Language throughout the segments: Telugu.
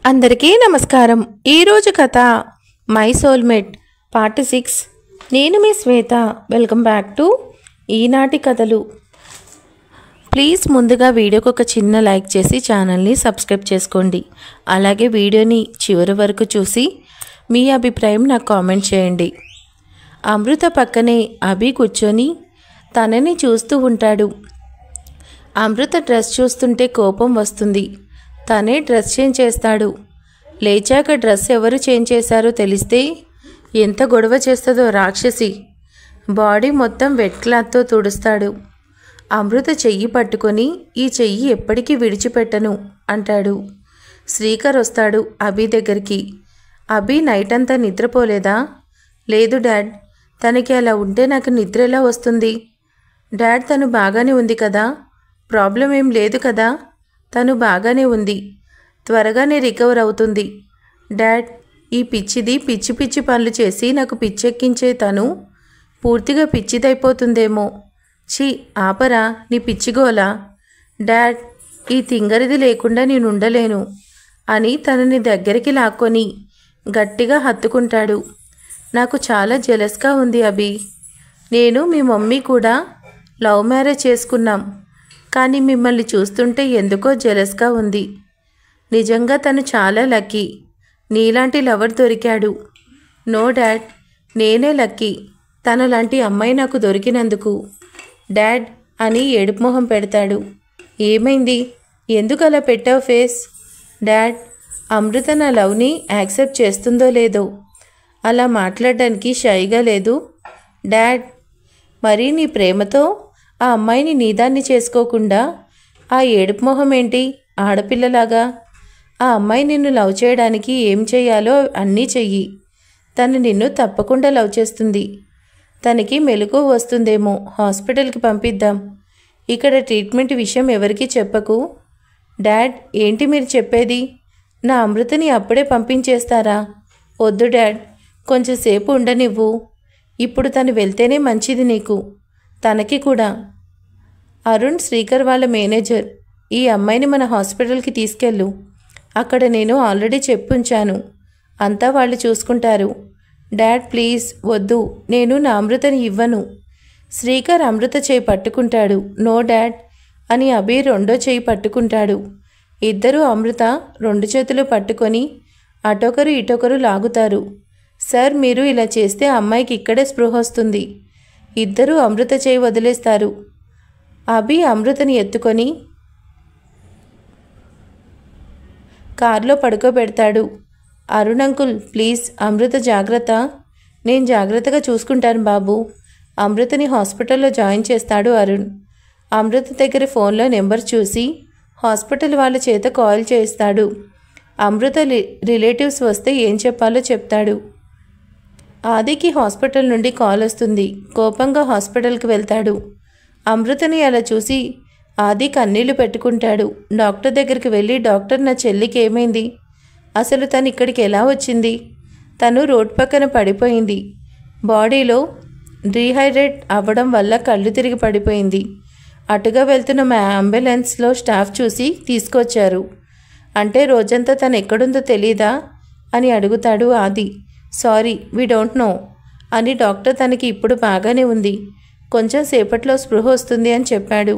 అందరికీ నమస్కారం. ఈరోజు కథ మై సోల్మేట్ పార్ట్ 6. నేను మీ శ్వేత. వెల్కమ్ బ్యాక్ టు ఈనాటి కథలు. ప్లీజ్ ముందుగా వీడియోకి ఒక చిన్న లైక్ చేసి ఛానల్ని సబ్స్క్రైబ్ చేసుకోండి. అలాగే వీడియోని చివరి వరకు చూసి మీ అభిప్రాయం నాకు కామెంట్ చేయండి. అమృత పక్కనే అభి కూర్చొని తనని చూస్తూ ఉంటాడు. అమృత డ్రెస్ చూస్తుంటే కోపం వస్తుంది. తనే డ్రెస్ చేంజ్ చేస్తాడు. లేచాక డ్రెస్ ఎవరు చేంజ్ చేశారో తెలిస్తే ఎంత గొడవ చేస్తుందో రాక్షసి. బాడీ మొత్తం వెట్ క్లాత్తో తుడుస్తాడు. అమృత చెయ్యి పట్టుకొని ఈ చెయ్యి ఎప్పటికీ విడిచిపెట్టను అంటాడు. శ్రీకర్ వస్తాడు అభి దగ్గరికి. అభి నైట్ అంతా నిద్రపోలేదా? లేదు డాడ్, తనకి అలా ఉంటే నాకు నిద్ర ఎలా వస్తుంది? డాడ్, తను బాగానే ఉంది కదా? ప్రాబ్లం ఏం లేదు కదా? తను బాగానే ఉంది, త్వరగానే రికవర్ అవుతుంది. డాడ్, ఈ పిచ్చిది పిచ్చి పిచ్చి పనులు చేసి నాకు పిచ్చెక్కించే తను పూర్తిగా పిచ్చిదైపోతుందేమో. ఛీ, ఆపరా నీ పిచ్చిగోలా. డాడ్, ఈ తింగరిది లేకుండా నేను ఉండలేను అని తనని దగ్గరికి లాక్కొని గట్టిగా హత్తుకుంటాడు. నాకు చాలా జెలస్గా ఉంది అభి. నేను మీ మమ్మీ కూడా లవ్ మ్యారేజ్ చేసుకున్నాం, కానీ మిమ్మల్ని చూస్తుంటే ఎందుకో జెలస్గా ఉంది. నిజంగా తను చాలా లక్కీ, నీలాంటి లవర్ దొరికాడు. నో డాడ్, నేనే లక్కీ తనలాంటి అమ్మాయి నాకు దొరికినందుకు. డాడ్ అని ఏడుపు మొహం పెడతాడు. ఏమైంది? ఎందుకు అలా పెట్టావు ఫేస్? డాడ్, అమృత నా లవ్ని యాక్సెప్ట్ చేస్తుందో లేదో అలా మాట్లాడడానికి షైగా లేదు. డాడ్, మరి నీ ప్రేమతో ఆ అమ్మాయిని నీదాన్ని చేసుకోకుండా ఆ ఏడుపు మొహం ఏంటి ఆడపిల్లలాగా? ఆ అమ్మాయి నిన్ను లవ్ చేయడానికి ఏం చేయాలో అన్నీ చెయ్యి. తను నిన్ను తప్పకుండా లవ్ చేస్తుంది. తనకి మెలకువ వస్తుందేమో, హాస్పిటల్కి పంపిద్దాం. ఇక్కడ ట్రీట్మెంట్ విషయం ఎవరికీ చెప్పకు. డాడ్, ఏంటి మీరు చెప్పేది? నా అమృతని అప్పుడే పంపించేస్తారా? వద్దు డాడ్, కొంచెంసేపు ఉండనివ్వు. ఇప్పుడు తను వెళ్తేనే మంచిది నీకు, తనకి కూడా. అరుణ్ శ్రీకర్ వాళ్ళ మేనేజర్. ఈ అమ్మాయిని మన హాస్పిటల్కి తీసుకెళ్ళు. అక్కడ నేను ఆల్రెడీ చెప్పుంచాను, అంతా వాళ్ళు చూసుకుంటారు. డాడ్ ప్లీజ్ వద్దు, నేను నా అమృతని ఇవ్వను. శ్రీకర్ అమృత చేయి పట్టుకుంటాడు. నో డాడ్ అని అభి రెండో చేయి పట్టుకుంటాడు. ఇద్దరూ అమృత రెండు చేతులు పట్టుకొని అటొకరు ఇటొకరు లాగుతారు. సార్, మీరు ఇలా చేస్తే అమ్మాయికి ఇక్కడే స్పృహ వస్తుంది. ఇద్దరూ అమృత చేయి వదిలేస్తారు. అభి అమృతని ఎత్తుకొని కారులో పడుకోబెడతాడు. అరుణ్ అంకుల్ ప్లీజ్, అమృత జాగ్రత్త. నేను జాగ్రత్తగా చూసుకుంటాను బాబు. అమృతని హాస్పిటల్లో జాయిన్ చేస్తాడు అరుణ్. అమృత దగ్గర ఫోన్లో నెంబర్ చూసి హాస్పిటల్ వాళ్ళ చేత కాల్ చేస్తాడు. అమృత రిలేటివ్స్ వస్తే ఏం చెప్పాలో చెప్తాడు. ఆదికి హాస్పిటల్ నుండి కాల్ వస్తుంది. కోపంగా హాస్పిటల్కి వెళ్తాడు. అమృతని అలా చూసి ఆది కన్నీళ్లు పెట్టుకుంటాడు. డాక్టర్ దగ్గరికి వెళ్ళి, డాక్టర్, నా చెల్లికి ఏమైంది? అసలు తను ఇక్కడికి ఎలా వచ్చింది? తను రోడ్ పక్కన పడిపోయింది. బాడీలో డీహైడ్రేట్ అవ్వడం వల్ల కళ్ళు తిరిగి పడిపోయింది. అటుగా వెళ్తున్న మా అంబులెన్స్లో స్టాఫ్ చూసి తీసుకొచ్చారు. అంటే రోజంతా తను ఎక్కడుందో తెలీదా అని అడుగుతాడు ఆది. సారీ, వీ డోంట్ నో అని డాక్టర్ తనకి ఇప్పుడు బాగానే ఉంది, కొంచెం సేపట్లో స్పృహ వస్తుంది అని చెప్పాడు.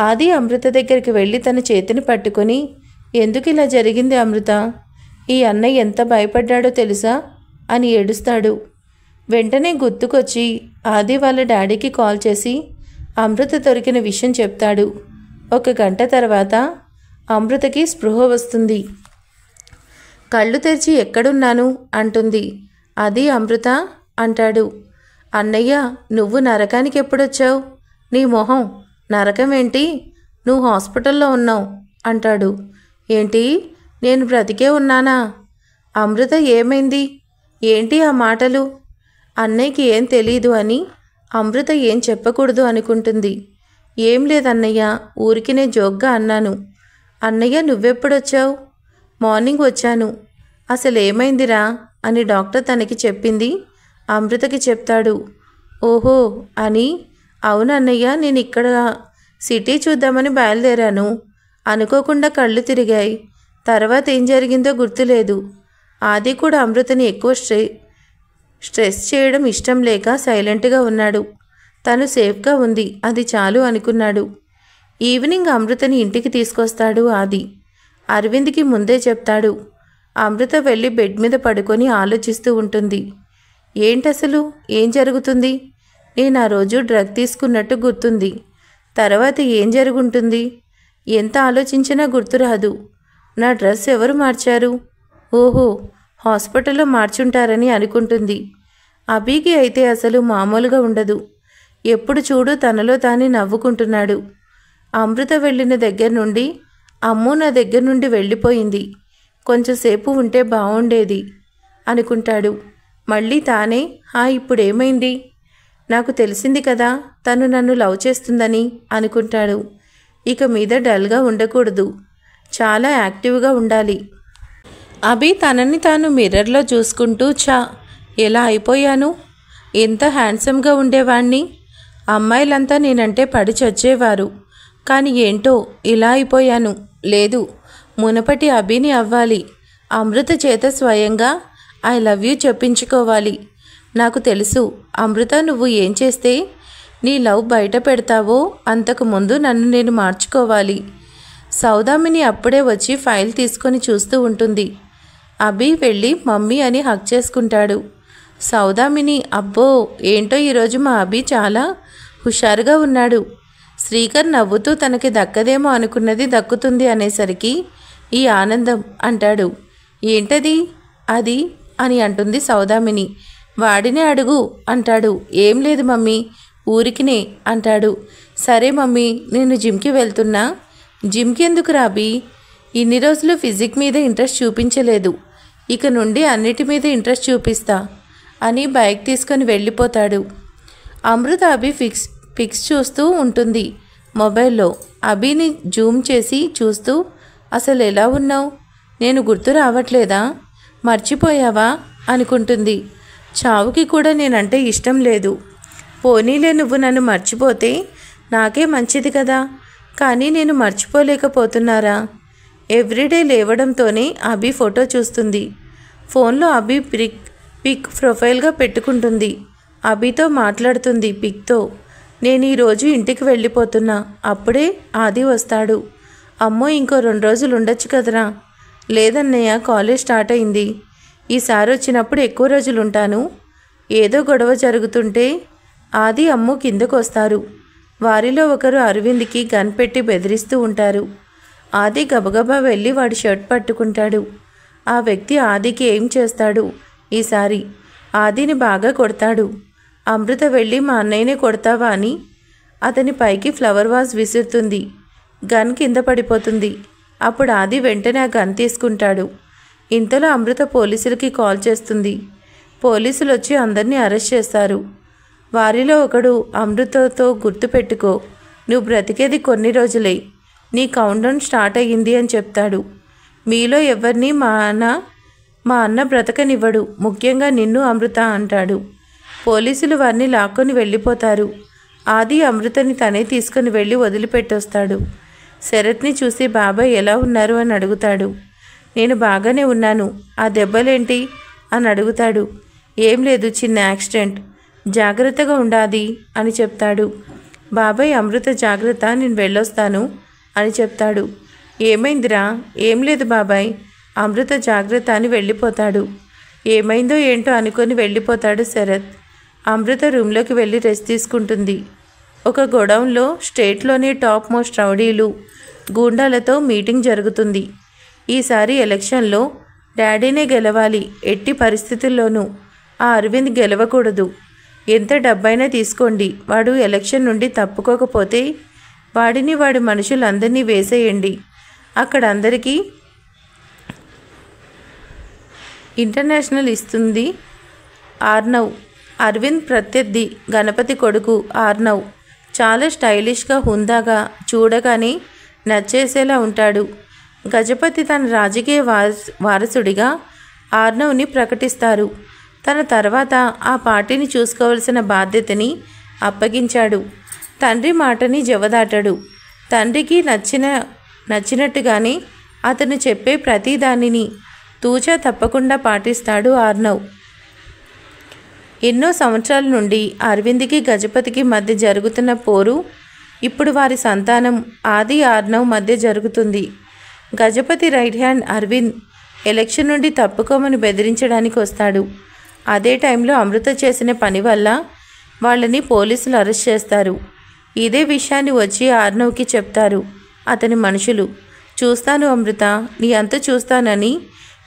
ఆది అమృత దగ్గరికి వెళ్ళి తన చేతిని పట్టుకొని, ఎందుకు ఇలా జరిగింది అమృత? ఈ అన్నయ్య ఎంత భయపడ్డాడో తెలుసా అని ఏడుస్తాడు. వెంటనే గుర్తుకొచ్చి ఆది వాళ్ళ డాడీకి కాల్ చేసి అమృత దొరికిన విషయం చెప్తాడు. 1 గంట తర్వాత అమృతకి స్పృహ వస్తుంది. కళ్ళు తెరిచి ఎక్కడున్నాను అంటుంది. అది అమృత అంటాడు. అన్నయ్య, నువ్వు నరకానికి ఎప్పుడొచ్చావు? నీ మొహం, నరకం ఏంటి? నువ్వు హాస్పిటల్లో ఉన్నావు అంటాడు. ఏంటి, నేను బ్రతికే ఉన్నానా? అమృత ఏమైంది? ఏంటి ఆ మాటలు? అన్నయ్యకి ఏం తెలీదు అని అమృత ఏం చెప్పకూడదు అనుకుంటుంది. ఏం లేదన్నయ్య, ఊరికి నేను జోక్గా అన్నాను. అన్నయ్య, నువ్వెప్పుడొచ్చావు? మార్నింగ్ వచ్చాను. అసలు ఏమైందిరా అని డాక్టర్ తనకి చెప్పింది అమృతకి చెప్తాడు. ఓహో అని, అవునన్నయ్య, నేను ఇక్కడ సిటీ చూద్దామని బయలుదేరాను. అనుకోకుండా కళ్ళు తిరిగాయి. తర్వాత ఏం జరిగిందో గుర్తులేదు. ఆది కూడా అమృతని ఎక్కువ స్ట్రెస్ చేయడం ఇష్టం లేక సైలెంట్గా ఉన్నాడు. తను సేఫ్గా ఉంది, అది చాలు అనుకున్నాడు. ఈవినింగ్ అమృతని ఇంటికి తీసుకొస్తాడు ఆది. అరవింద్కి ముందే చెప్తాడు. అమృత వెళ్ళి బెడ్ మీద పడుకొని ఆలోచిస్తూ ఉంటుంది. ఏంటసలు ఏం జరుగుతుంది? నేను ఆ రోజు డ్రగ్ తీసుకున్నట్టు గుర్తుంది. తర్వాత ఏం జరుగుంటుంది? ఎంత ఆలోచించినా గుర్తురాదు. నా డ్రెస్ ఎవరు మార్చారు? ఓహో, హాస్పిటల్లో మార్చుంటారని అనుకుంటుంది. అభికి అయితే అసలు మామూలుగా ఉండదు. ఎప్పుడు చూడు తనలో తానే నవ్వుకుంటున్నాడు. అమృత వెళ్ళిన దగ్గర నుండి అమ్ము నా దగ్గర నుండి వెళ్ళిపోయింది, కొంచెంసేపు ఉంటే బాగుండేది అనుకుంటాడు. మళ్ళీ తానే ఇప్పుడేమైంది? నాకు తెలిసింది కదా తను నన్ను లవ్ చేస్తుందని అనుకుంటాడు. ఇక మీద డల్గా ఉండకూడదు, చాలా యాక్టివ్గా ఉండాలి. అభి తనని తాను మిర్రర్లో చూసుకుంటూ ఎలా అయిపోయాను, ఎంత హ్యాండ్సమ్గా ఉండేవాణ్ణి, అమ్మాయిలంతా నేనంటే పడి చచ్చేవారు, కానీ ఏంటో ఇలా అయిపోయాను. లేదు, మునపటి అభిని అవ్వాలి. అమృత చేత స్వయంగా ఐ లవ్ యూ చెప్పించుకోవాలి. నాకు తెలుసు అమృత, నువ్వు ఏం చేస్తే నీ లవ్ బయట పెడతావో అంతకుముందు నన్ను నేను మార్చుకోవాలి. సౌదామిని అప్పుడే వచ్చి ఫైల్ తీసుకొని చూస్తూ ఉంటుంది. అభి వెళ్ళి మమ్మీ అని హక్ చేసుకుంటాడు. సౌదామిని, అబ్బో ఏంటో ఈరోజు మా అభి చాలా హుషారుగా ఉన్నాడు. శ్రీకర్ నవ్వుతూ తనకి దక్కదేమో అనుకున్నది దక్కుతుంది అనేసరికి ఈ ఆనందం అంటాడు. ఏంటది? అది అని అంటుంది సౌదామిని. వాడినే అడుగు అంటాడు. ఏం లేదు మమ్మీ, ఊరికినే అంటాడు. సరే మమ్మీ, నేను జిమ్కి వెళ్తున్నా. జిమ్కి ఎందుకు రాబీ? ఇన్ని రోజులు ఫిజిక్ మీద ఇంట్రెస్ట్ చూపించలేదు, ఇక నుండి అన్నిటి మీద ఇంట్రెస్ట్ చూపిస్తా అని బైక్ తీసుకొని వెళ్ళిపోతాడు. అమృత అభి పిక్స్ చూస్తూ ఉంటుంది మొబైల్లో. అభిని జూమ్ చేసి చూస్తూ, అసలు ఎలా ఉన్నావు? నేను గుర్తు రావట్లేదా? మర్చిపోయావా అనుకుంటుంది. చావుకి కూడా నేనంటే ఇష్టం లేదు. పోనీలే, నువ్వు నన్ను మర్చిపోతే నాకే మంచిది కదా, కానీ నేను మర్చిపోలేకపోతున్నారా? ఎవ్రీడే లేవడంతోనే అభి ఫోటో చూస్తుంది. ఫోన్లో అభి పిక్ ప్రొఫైల్గా పెట్టుకుంటుంది. అభితో మాట్లాడుతుంది పిక్తో. నేను ఈరోజు ఇంటికి వెళ్ళిపోతున్నా, అప్పుడే ఆది వస్తాడు. అమ్మో, ఇంకో 2 రోజులు ఉండొచ్చు కదరా? లేదన్నయ్య, కాలేజ్ స్టార్ట్ అయింది. ఈసారి వచ్చినప్పుడు ఎక్కువ రోజులు ఉంటాను. ఏదో గొడవ జరుగుతుంటే ఆది అమ్ము కిందకు వస్తారు. వారిలో ఒకరు అరవింద్కి గన్ పెట్టి బెదిరిస్తూ ఉంటారు. ఆది గబగబా వెళ్ళి వాడి షర్ట్ పట్టుకుంటాడు. ఆ వ్యక్తి ఆదికి ఏం చేస్తాడు? ఈసారి ఆదిని బాగా కొడతాడు. అమృత వెళ్ళి మా అన్నయ్యనే కొడతావా అని అతని పైకి ఫ్లవర్ వాజ్ విసురుతుంది. గన్ కింద పడిపోతుంది. అప్పుడు ఆది వెంటనే ఆ గన్ తీసుకుంటాడు. ఇంతలో అమృత పోలీసులకి కాల్ చేస్తుంది. పోలీసులు వచ్చి అందరినీ అరెస్ట్ చేస్తారు. వారిలో ఒకడు అమృతతో గుర్తుపెట్టుకో, నువ్వు బ్రతికేది కొన్ని రోజులే, నీ కౌంట్డౌన్ స్టార్ట్ అయ్యింది అని చెప్తాడు. మీలో ఎవరిని మా అన్న బ్రతకనివ్వడు, ముఖ్యంగా నిన్ను అమృత అంటాడు. పోలీసులు వారిని లాక్కొని వెళ్ళిపోతారు. ఆది అమృతని తనే తీసుకుని వెళ్ళి వదిలిపెట్టొస్తాడు. శరత్ని చూసి బాబాయ్ ఎలా ఉన్నారు అని అడుగుతాడు. నేను బాగానే ఉన్నాను, ఆ దెబ్బలేంటి అని అడుగుతాడు. ఏం లేదు, చిన్న యాక్సిడెంట్, జాగ్రత్తగా ఉండాది అని చెప్తాడు. బాబాయ్, అమృత జాగ్రత్త, నేను వెళ్ళొస్తాను అని చెప్తాడు. ఏమైందిరా? ఏం లేదు బాబాయ్, అమృత జాగ్రత్త అని వెళ్ళిపోతాడు. ఏమైందో ఏంటో అనుకొని వెళ్ళిపోతాడు శరత్. అమృత రూమ్లోకి వెళ్ళి రెస్ట్ తీసుకుంటుంది. ఒక గొడౌన్లో స్టేట్లోనే టాప్ మోస్ట్ రౌడీలు గూండాలతో మీటింగ్ జరుగుతుంది. ఈసారి ఎలక్షన్లో డాడీనే గెలవాలి, ఎట్టి పరిస్థితుల్లోనూ ఆ అరవింద్ గెలవకూడదు. ఎంత డబ్బైనా తీసుకోండి, వాడు ఎలక్షన్ నుండి తప్పుకోకపోతే వాడిని వాడి మనుషులందరినీ వేసేయండి. అక్కడ అందరికీ ఇంటర్నేషనల్ ఇస్తుంది ఆర్నవ్. అరవింద్ ప్రత్యర్థి గణపతి కొడుకు ఆర్నవ్. చాలా స్టైలిష్గా, హుందాగా, చూడగానే నచ్చేసేలా ఉంటాడు. గజపతి తన రాజకీయ వారసుడిగా ఆర్నవ్ని ప్రకటిస్తారు. తన తర్వాత ఆ పార్టీని చూసుకోవాల్సిన బాధ్యతని అప్పగించాడు. తండ్రి మాటని జవదాటాడు. తండ్రికి నచ్చినట్టుగానే అతను చెప్పే ప్రతి దానిని తూచా తప్పకుండా పాటిస్తాడు ఆర్నవ్. ఎన్నో సంవత్సరాల నుండి అరవింద్కి గజపతికి మధ్య జరుగుతున్న పోరు ఇప్పుడు వారి సంతానం ఆది ఆర్నవ్ మధ్య జరుగుతుంది. Gajapati right hand Arvind election నుండి తప్పుకోమని బెదిరించడానికి వస్తాడు. అదే టైంలో అమృత చేసిన పని వల్ల వాళ్ళని పోలీసులు అరెస్ట్ చేస్తారు. ఇదే విషయాన్ని వచ్చి ఆర్నవ్కి చెప్తారు అతని మనుషులు. చూస్తాను అమృత, నీ అంత చూస్తానని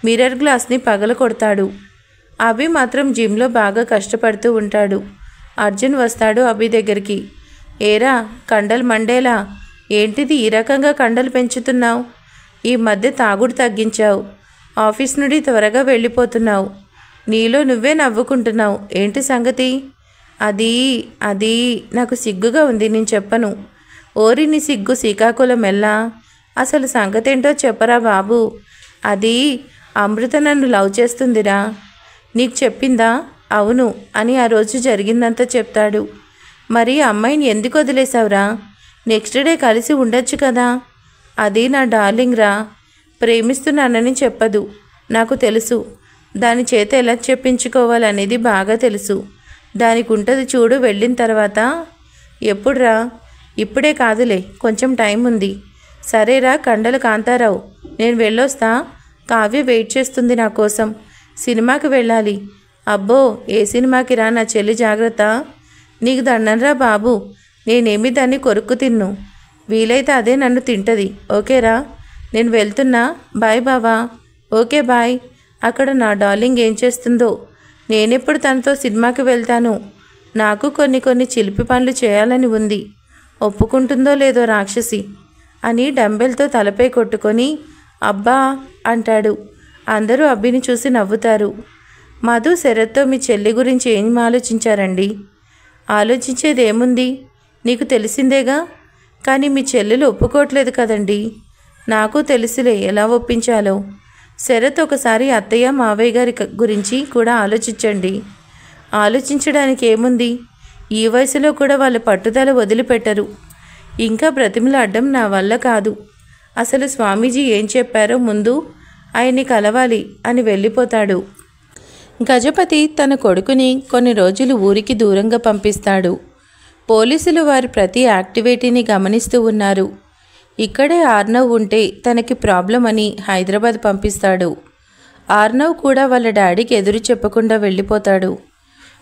మిర్రర్ గ్లాస్ని పగలకొడతాడు. అభి మాత్రం జిమ్లో బాగా కష్టపడుతూ ఉంటాడు. అర్జున్ వస్తాడు అభి దగ్గరికి. ఏరా కండలు మండేలా, ఏంటిది ఈ రకంగా కండలు పెంచుతున్నావు? ఈ మధ్య తాగుడు తగ్గించావు, ఆఫీస్ నుండి త్వరగా వెళ్ళిపోతున్నావు, నీలో నువ్వే నవ్వుకుంటున్నావు, ఏంటి సంగతి? అది నాకు సిగ్గుగా ఉంది, నేను చెప్పను. ఓరి నీ సిగ్గు శ్రీకాకుళం ఎల్లా, అసలు సంగతేంటో చెప్పరా బాబు. అది అమృత నన్ను లవ్ చేస్తుందిరా. నీకు చెప్పిందా? అవును అని ఆ రోజు జరిగిందంతా చెప్తాడు. మరి అమ్మాయిని ఎందుకు వదిలేసావురా? నెక్స్ట్ డే కలిసి ఉండొచ్చు కదా. అది నా డార్లింగ్ రా, ప్రేమిస్తున్నానని చెప్పదు, నాకు తెలుసు. దాని చేత ఎలా చెప్పించుకోవాలనేది బాగా తెలుసు. దానికి ఉంటుంది చూడు వెళ్ళిన తర్వాత. ఎప్పుడురా? ఇప్పుడే కాదులే, కొంచెం టైం ఉంది. సరేరా కండలు కాంతారావు, నేను వెళ్ళొస్తా. కావ్య వెయిట్ చేస్తుంది నా కోసం. సినిమాకి వెళ్ళాలి. అబ్బో ఏ సినిమాకి రా నా చెల్లి, జాగ్రత్త. నీకు దండనరా బాబు, నేనేమి దాన్ని కొరుక్కు తిన్ను. వీలైతే అదే నన్ను తింటది. ఓకేరా, నేను వెళ్తున్నా, బాయ్ బావా. Okay bye. అక్కడ నా డార్లింగ్ ఏం చేస్తుందో, నేనెప్పుడు తనతో సినిమాకి వెళ్తాను. నాకు కొన్ని చిలిపి పనులు చేయాలని ఉంది. ఒప్పుకుంటుందో లేదో రాక్షసి అని డంబెల్తో తలపై కొట్టుకొని అబ్బా అంటాడు. అందరూ అబ్బిని చూసి నవ్వుతారు. మధు శరత్తో మీ చెల్లి గురించి ఏం ఆలోచించారండి? ఆలోచించేదేముంది, నీకు తెలిసిందేగా. కానీ మీ చెల్లెలు ఒప్పుకోవట్లేదు కదండి. నాకు తెలుసులే ఎలా ఒప్పించాలో. శరత్ ఒకసారి అత్తయ్య మావయ్య గారి గురించి కూడా ఆలోచించండి. ఆలోచించడానికి ఏముంది, ఈ వయసులో కూడా వాళ్ళ పట్టుదల వదిలిపెట్టరు. ఇంకా బ్రతిమలాడడం నా వల్ల కాదు. అసలు స్వామీజీ ఏం చెప్పారో ముందు ఆయన్ని కలవాలి అని వెళ్ళిపోతాడు. గజపతి తన కొడుకుని కొన్ని రోజులు ఊరికి దూరంగా పంపిస్తాడు. పోలీసులు వారి ప్రతి యాక్టివిటీని గమనిస్తూ ఉన్నారు. ఇక్కడే ఆర్నవ్ ఉంటే తనకి ప్రాబ్లం అని హైదరాబాద్ పంపిస్తాడు. ఆర్నవ్ కూడా వాళ్ళ డాడీకి ఎదురు చెప్పకుండా వెళ్ళిపోతాడు.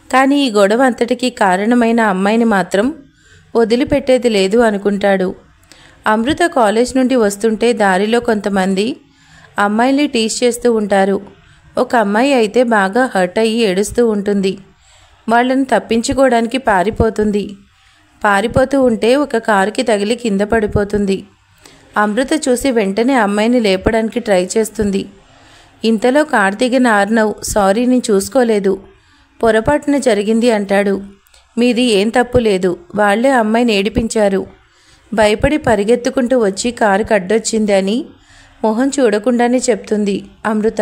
కానీ ఈ గొడవ అంతటికీ కారణమైన అమ్మాయిని మాత్రం వదిలిపెట్టేది లేదు అనుకుంటాడు. అమృత కాలేజ్ నుండి వస్తుంటే దారిలో కొంతమంది అమ్మాయిల్ని టీస్ చేస్తూ ఉంటారు. ఒక అమ్మాయి అయితే బాగా హర్ట్ అయ్యి ఏడుస్తూ ఉంటుంది. వాళ్ళని తప్పించుకోవడానికి పారిపోతూ ఉంటే ఒక కారుకి తగిలి కింద పడిపోతుంది. అమృత చూసి వెంటనే అమ్మాయిని లేపడానికి ట్రై చేస్తుంది. ఇంతలో కారు దిగిన ఆర్నవ్ సారీ నేను చూసుకోలేదు, పొరపాటున జరిగింది అంటాడు. మీది ఏం తప్పు లేదు, వాళ్లే అమ్మాయిని ఏడిపించారు. భయపడి పరిగెత్తుకుంటూ వచ్చి కారు కడ్డొచ్చింది అని మొహం చూడకుండానే చెప్తుంది అమృత.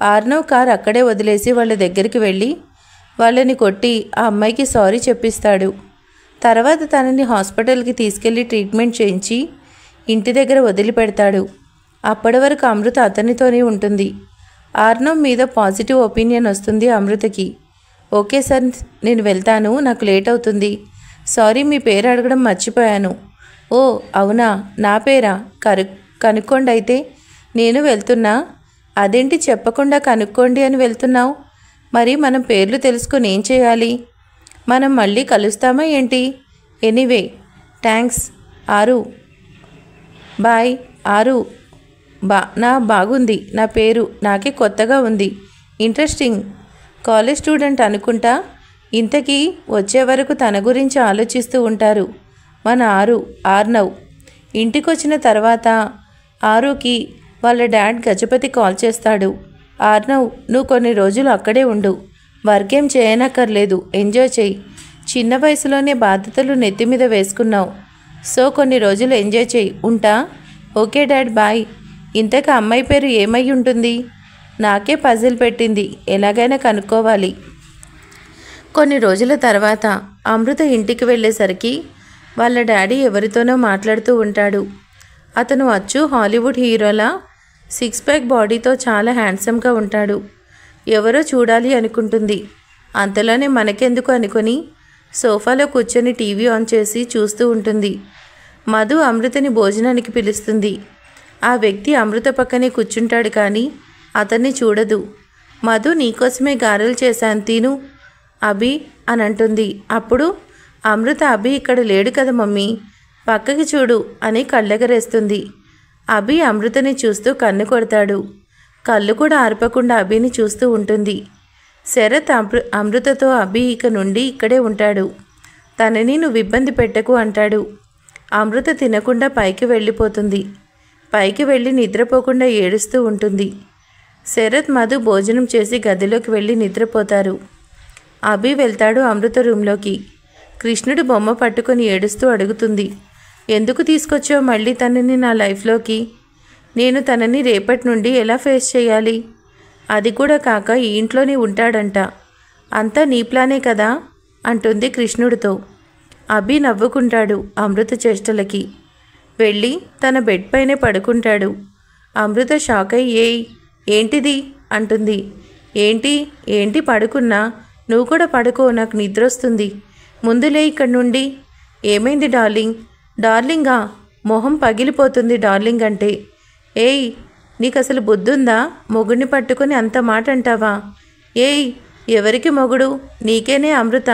ఆర్నవ్ కారు అక్కడే వదిలేసి వాళ్ళ దగ్గరికి వెళ్ళి వాళ్ళని కొట్టి ఆ అమ్మాయికి సారీ చెప్పిస్తాడు. తర్వాత తనని హాస్పిటల్కి తీసుకెళ్లి ట్రీట్మెంట్ చేయించి ఇంటి దగ్గర వదిలిపెడతాడు. అప్పటి వరకు అమృత అతనితోనే ఉంటుంది. ఆర్నవ్ మీద పాజిటివ్ ఒపీనియన్ వస్తుంది అమృతకి. ఓకే సార్, నేను వెళ్తాను, నాకు లేట్ అవుతుంది. సారీ, మీ పేరు అడగడం మర్చిపోయాను. ఓ అవునా, నా పేరా? కనుక్కోండి అయితే. నేను వెళ్తున్నా. అదేంటి చెప్పకుండా కనుక్కోండి అని వెళ్తున్నావు? మరి మనం పేర్లు తెలుసుకొని ఏం చేయాలి? మనం మళ్ళీ కలుస్తామా ఏంటి? ఎనీవే థ్యాంక్స్ ఆరు, బాయ్. ఆరు బాగుంది నా పేరు, నాకే కొత్తగా ఉంది, ఇంట్రెస్టింగ్. కాలేజ్ స్టూడెంట్ అనుకుంటా. ఇంతకీ వచ్చే వరకు తన గురించి ఆలోచిస్తూ ఉంటారు మన ఆర్నవ్. ఇంటికొచ్చిన తర్వాత ఆరుకి వాళ్ళ డాడ్ గజపతి కాల్ చేస్తాడు. ఆర్నవ్, నువ్వు కొన్ని రోజులు అక్కడే ఉండు, వర్క్ ఏం చేయనక్కర్లేదు, ఎంజాయ్ చేయి. చిన్న వయసులోనే బాధ్యతలు నెత్తి మీద వేసుకున్నావు, సో కొన్ని రోజులు ఎంజాయ్ చేయి. ఉంటా. Okay dad, bye. ఇంతకు అమ్మాయి పేరు ఏమై ఉంటుంది? నాకే పజిల్ పెట్టింది, ఎలాగైనా కనుక్కోవాలి. కొన్ని రోజుల తర్వాత అమృత ఇంటికి వెళ్ళేసరికి వాళ్ళ డాడీ ఎవరితోనో మాట్లాడుతూ ఉంటాడు. అతను అచ్చు హాలీవుడ్ హీరోలా 6 ప్యాక్ బాడీతో చాలా హ్యాండ్సమ్గా ఉంటాడు. ఎవరో చూడాలి అనుకుంటుంది. అంతలోనే మనకెందుకు అనుకొని సోఫాలో కూర్చొని టీవీ ఆన్ చేసి చూస్తూ ఉంటుంది. మధు అమృతని భోజనానికి పిలుస్తుంది. ఆ వ్యక్తి అమృత పక్కనే కూర్చుంటాడు కానీ అతన్ని చూడదు. మధు నీకోసమే గారెలు చేశాను తిను అభి అని అంటుంది. అప్పుడు అమృత అభి ఇక్కడ లేడు కదా మమ్మీ, పక్కకి చూడు అని కళ్ళెగరేస్తుంది. అభి అమృతని చూస్తూ కన్ను కొడతాడు. కళ్ళు కూడా ఆర్పకుండా అభిని చూస్తూ ఉంటుంది. శరత్ అమృతతో అభి ఇక నుండి ఇక్కడే ఉంటాడు, తనని నువ్వు ఇబ్బంది పెట్టకు అంటాడు. అమృత తినకుండా పైకి వెళ్ళిపోతుంది. పైకి వెళ్ళి నిద్రపోకుండా ఏడుస్తూ ఉంటుంది. శరత్ మధు భోజనం చేసి గదిలోకి వెళ్ళి నిద్రపోతారు. అభి వెళ్తాడు అమృత రూంలోకి. కృష్ణుడు బొమ్మ పట్టుకొని ఏడుస్తూ అడుగుతుంది, ఎందుకు తీసుకొచ్చావు మళ్ళీ తనని నా లైఫ్లోకి? నేను తనని రేపటి నుండి ఎలా ఫేస్ చేయాలి? అది కూడా కాక ఈ ఇంట్లోనే ఉంటాడంట, అంతా నీ ప్లానే కదా అంటుంది కృష్ణుడితో. అభి నవ్వుకుంటాడు అమృత చేష్టలకి. వెళ్ళి తన బెడ్ పైనే పడుకుంటాడు. అమృత షాక్ అయ్యి ఏంటిది అంటుంది. ఏంటి పడుకున్నా? నువ్వు కూడా పడుకో, నాకు నిద్ర వస్తుంది. ముందులే ఇక్కడి నుండి. ఏమైంది డార్లింగ్? డార్లింగా? మొహం పగిలిపోతుంది డార్లింగ్ అంటే. ఏయ్, నీకు అసలు బుద్ధుందా? మొగుడిని పట్టుకొని అంత మాట అంటావా? ఏయ్, ఎవరికి మొగుడు? నీకేనే అమృత.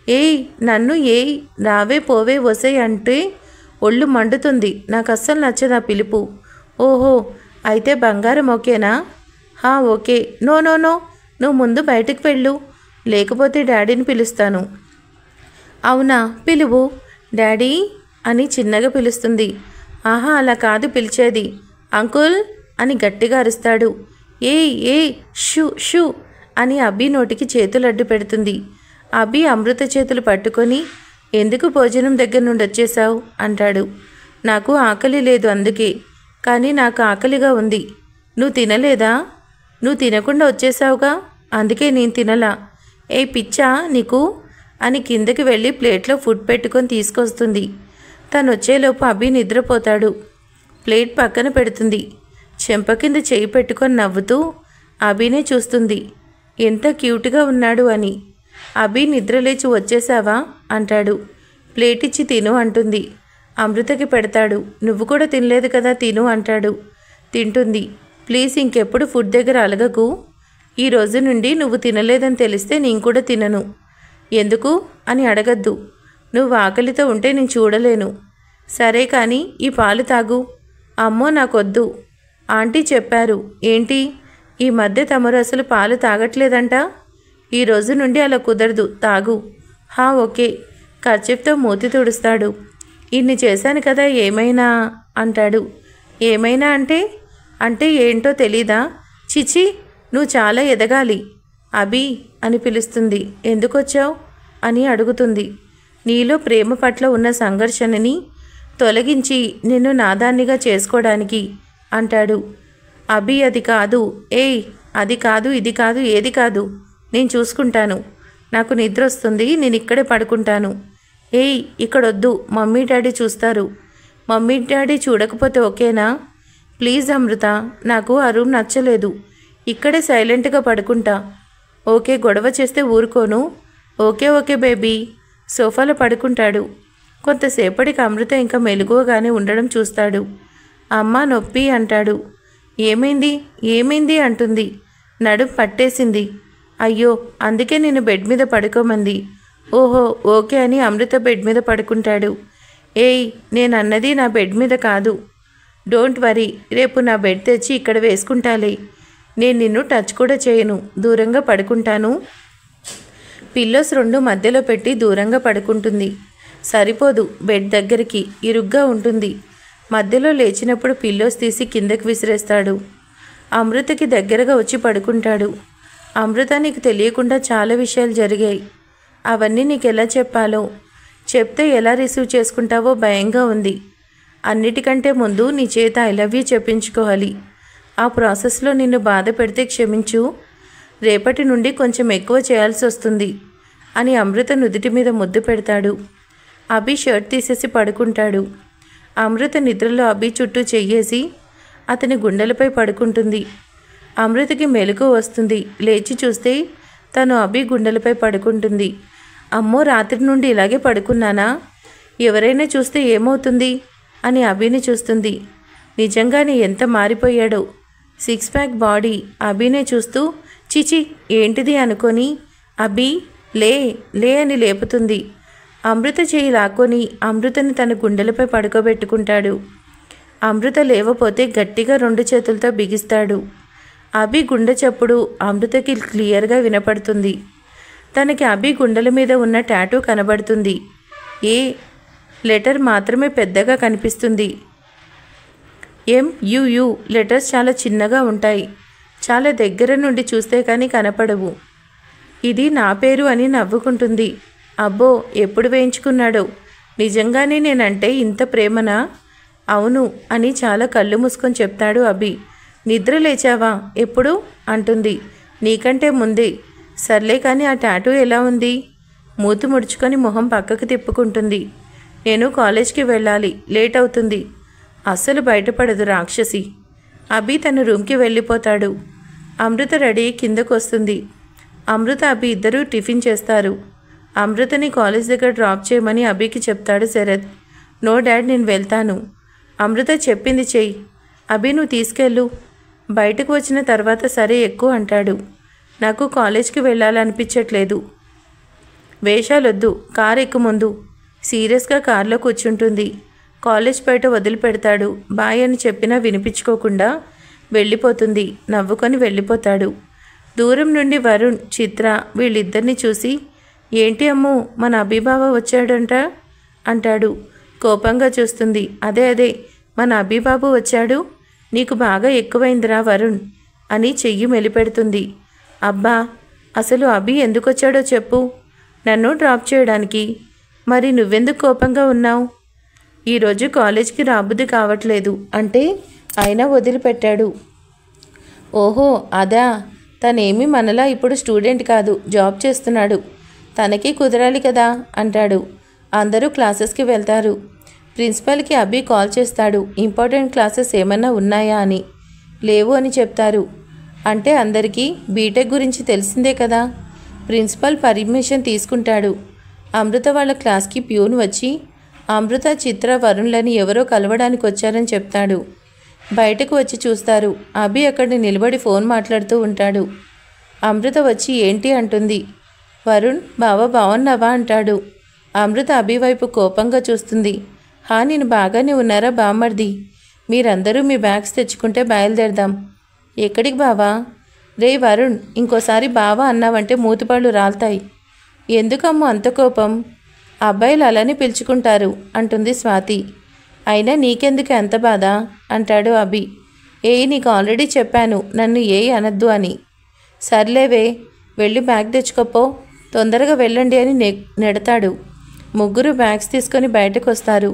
ఏయ్, నన్ను రావే పోవే వసే అంటే ఒళ్ళు మండుతుంది. నాకు అస్సలు నచ్చదు ఆ పిలుపు. ఓహో, అయితే బంగారం ఓకేనా? ఓకే. నో, నువ్వు ముందు బయటికి వెళ్ళు, లేకపోతే డాడీని పిలుస్తాను. అవునా, పిలువు డాడీ అని చిన్నగా పిలుస్తుంది. అలా కాదు పిలిచేది, అంకుల్ అని గట్టిగా అరుస్తాడు. ఏయ్ షూ షూ అని అభి నోటికి చేతులు అడ్డు పెడుతుంది. అభి అమృత చేతులు పట్టుకొని ఎందుకు భోజనం దగ్గర నుండి వచ్చేసావు అంటాడు. నాకు ఆకలి లేదు అందుకే. కానీ నాకు ఆకలిగా ఉంది. నువ్వు తినలేదా? నువ్వు తినకుండా వచ్చేసావుగా, అందుకే నేను తినలా. ఏ పిచ్చా నీకు అని కిందకి వెళ్ళి ప్లేట్లో ఫుడ్ పెట్టుకొని తీసుకొస్తుంది. తను వచ్చేలోపు అభి నిద్రపోతాడు. ప్లేట్ పక్కన పెడుతుంది. చెంప కింద చేయి పెట్టుకొని నవ్వుతూ అభినే చూస్తుంది. ఎంత క్యూట్గా ఉన్నాడు అని. అభి నిద్రలేచి వచ్చేసావా అంటాడు. ప్లేట్ ఇచ్చి తిను అంటుంది. అమృతకి పెడతాడు. నువ్వు కూడా తినలేదు కదా, తిను అంటాడు. తింటుంది. ప్లీజ్ ఇంకెప్పుడు ఫుడ్ దగ్గర అలగకు. ఈ రోజు నుండి నువ్వు తినలేదని తెలిస్తే నేను కూడా తినను. ఎందుకు అని అడగద్దు. నువ్వు ఆకలితో ఉంటే నేను చూడలేను. సరే కానీ ఈ పాలు తాగు. అమ్మో నాకొద్దు, ఆంటీ చెప్పారు. ఏంటి, ఈ మధ్య తమరు అసలు పాలు తాగట్లేదంట? ఈ రోజు నుండి అలా కుదరదు, తాగు. ఓకే. కర్చీఫ్తో మూతి తుడుస్తాడు. ఇన్ని చేశాను కదా, ఏమైనా అంటాడు. ఏమైనా అంటే ఏంటో తెలీదా? చిచి, నువ్వు చాలా ఎదగాలి. అభి అని పిలుస్తుంది. ఎందుకొచ్చావు అని అడుగుతుంది. నీలో ప్రేమ పట్ల ఉన్న సంఘర్షణని తొలగించి నిన్ను నాదాన్నిగా చేసుకోవడానికి అంటాడు. అభి అది కాదు. అది కాదు, ఇది కాదు, ఏది కాదు, నేను చూసుకుంటాను. నాకు నిద్ర వస్తుంది, నేను ఇక్కడే పడుకుంటాను. ఇక్కడొద్దు, మమ్మీ డాడీ చూస్తారు. మమ్మీ డాడీ చూడకపోతే ఓకేనా? ప్లీజ్ అమృత, నాకు ఆ రూమ్ నచ్చలేదు. ఇక్కడే సైలెంట్గా పడుకుంటా. ఓకే, గొడవ చేస్తే ఊరుకోను. Okay baby. సోఫాలో పడుకుంటాడు. కొంతసేపటికి అమృత ఇంకా మెలకువగానే ఉండడం చూస్తాడు. అమ్మ నొప్పి అంటాడు. ఏమైంది అంటుంది. నడుం పట్టేసింది. అయ్యో, అందుకే నేను బెడ్ మీద పడుకోమంది. ఓహో ఓకే అని అమృత బెడ్ మీద పడుకుంటాడు. నేను అన్నది నా బెడ్ మీద కాదు. డోంట్ వరీ, రేపు నా బెడ్ తెచ్చి ఇక్కడ వేసుకుంటాలే. నేను నిన్ను టచ్ కూడా చేయను, దూరంగా పడుకుంటాను. పిల్లోస్ 2 మధ్యలో పెట్టి దూరంగా పడుకుంటుంది. సరిపోదు, బెడ్ దగ్గరికి ఇరుగ్గా ఉంటుంది. మధ్యలో లేచినప్పుడు పిల్లోస్ తీసి కిందకి విసిరేస్తాడు. అమృతకి దగ్గరగా వచ్చి పడుకుంటాడు. అమృత, నీకు తెలియకుండా చాలా విషయాలు జరిగాయి. అవన్నీ నీకు ఎలా చెప్పాలో, చెప్తే ఎలా రిసీవ్ చేసుకుంటావో భయంగా ఉంది. అన్నిటికంటే ముందు నీ చేత ఐ లవ్ యూ చెప్పించుకోవాలి. ఆ ప్రాసెస్లో నిన్ను బాధ పెడితే క్షమించు. రేపటి నుండి కొంచెం ఎక్కువ చేయాల్సి వస్తుంది అని అమృత నుదుటి మీద ముద్దు పెడతాడు. అభి షర్ట్ తీసేసి పడుకుంటాడు. అమృత నిద్రలో అభి చుట్టూ చెయ్యేసి అతని గుండెలపై పడుకుంటుంది. అమృతకి మెలకువ వస్తుంది. లేచి చూస్తే తను అభి గుండెలపై పడుకుంటుంది. అమ్మో, రాత్రి నుండి ఇలాగే పడుకున్నానా? ఎవరైనా చూస్తే ఏమవుతుంది అని అభిని చూస్తుంది. నిజంగానే ఎంత మారిపోయాడో. 6 ప్యాక్ బాడీ. అభినే చూస్తూ చిచి ఏంటిది అనుకొని అభి లే లే అని లేపుతుంది. అమృత చేయి లాక్కొని అమృతని తన గుండెలపై పడుకోబెట్టుకుంటాడు. అమృత లేవపోతే గట్టిగా 2 చేతులతో బిగిస్తాడు. అభి గుండె చప్పుడు అమృతకి క్లియర్గా వినపడుతుంది. తనకి అభి గుండెల మీద ఉన్న టాటూ కనబడుతుంది. ఏ లెటర్ మాత్రమే పెద్దగా కనిపిస్తుంది. MUU లెటర్స్ చాలా చిన్నగా ఉంటాయి. చాలా దగ్గర నుండి చూస్తే కానీ కనపడవు. ఇది నా పేరు అని నవ్వుకుంటుంది. అబ్బో, ఎప్పుడు వేయించుకున్నాడో. నిజంగానే నేనంటే ఇంత ప్రేమనా? అవును అని చాలా కళ్ళు మూసుకొని చెప్తాడు అభి. నిద్ర లేచావా? ఎప్పుడు అంటుంది. నీకంటే ముందే. సర్లే కానీ ఆ టాటూ ఎలా ఉంది? మూతి ముడుచుకొని మొహం పక్కకు తిప్పుకుంటుంది. నేను కాలేజ్కి వెళ్ళాలి, లేట్ అవుతుంది. అస్సలు బయటపడదు రాక్షసి. అభి తన రూమ్కి వెళ్ళిపోతాడు. అమృత రెడీ కిందకు వస్తుంది. అమృత అభి ఇద్దరూ టిఫిన్ చేస్తారు. అమృతని కాలేజ్ దగ్గర డ్రాప్ చేయమని అభికి చెప్తాడు శరత్. నో డాడ్, నేను వెళ్తాను. అమృత చెప్పింది చెయ్యి. అభి నువ్వు తీసుకెళ్ళు. బయటకు వచ్చిన తర్వాత సరే ఎక్కువ అంటాడు. నాకు కాలేజ్కి వెళ్ళాలనిపించట్లేదు. వేషాలొద్దు, కారు ఎక్కు ముందు. సీరియస్గా కారులో కూర్చుంటుంది. కాలేజ్ బయట వదిలిపెడతాడు. బాయ్ అని చెప్పినా వినిపించుకోకుండా వెళ్ళిపోతుంది. నవ్వుకొని వెళ్ళిపోతాడు. దూరం నుండి వరుణ్, చిత్ర వీళ్ళిద్దరిని చూసి ఏంటి అమ్మో, మన అభిబావ వచ్చాడంట అంటాడు. కోపంగా చూస్తుంది. అదే మన అభిబాబు వచ్చాడు. నీకు బాగా ఎక్కువైందిరా వరుణ్ అని చెయ్యి మెలిపెడుతుంది. అబ్బా, అసలు అభి ఎందుకు వచ్చాడో చెప్పు. నన్ను డ్రాప్ చేయడానికి. మరి నువ్వెందుకు కోపంగా ఉన్నావు? ఈరోజు కాలేజ్కి రాబుద్ది కావట్లేదు అంటే అయినా వదిలిపెట్టాడు. ఓహో అదా, తనేమీ మనలా ఇప్పుడు స్టూడెంట్ కాదు, జాబ్ చేస్తున్నాడు. తనకి కుదరాలి కదా అంటాడు. అందరూ క్లాసెస్కి వెళ్తారు. ప్రిన్సిపల్కి అభి కాల్ చేస్తాడు. ఇంపార్టెంట్ క్లాసెస్ ఏమన్నా ఉన్నాయా అని. లేవు అని చెప్తారు. అంటే అందరికీ బీటెక్ గురించి తెలిసిందే కదా. ప్రిన్సిపల్ పర్మిషన్ తీసుకుంటాడు. అమృత వాళ్ళ క్లాస్కి ప్యూన్ వచ్చి అమృత, చిత్ర, వరుణ్లని ఎవరో కలవడానికి వచ్చారని చెప్తాడు. బయటకు వచ్చి చూస్తారు. అభి అక్కడ నిలబడి ఫోన్ మాట్లాడుతూ ఉంటాడు. అమృత వచ్చి ఏంటి అంటుంది. వరుణ్, బావా బాగున్నావా అంటాడు. అమృత అభి వైపు కోపంగా చూస్తుంది. నేను బాగానే ఉన్నారా బామ్మర్ది? మీరందరూ మీ బ్యాగ్స్ తెచ్చుకుంటే బయలుదేరదాం. ఎక్కడికి బావా? రే వరుణ్, ఇంకోసారి బావా అన్నావంటే మూతిపాళ్ళు రాలుతాయి. ఎందుకమ్మో అంత కోపం? అబ్బాయిలు అలానే పిలుచుకుంటారు అంటుంది స్వాతి. అయినా నీకెందుకు ఎంత బాధ అంటాడు అభి. నీకు ఆల్రెడీ చెప్పాను నన్ను అనద్దు అని. సర్లేవే, వెళ్ళి బ్యాగ్ తెచ్చుకోపో, తొందరగా వెళ్ళండి అని నెడతాడు. ముగ్గురు బ్యాగ్స్ తీసుకొని బయటకు వస్తారు.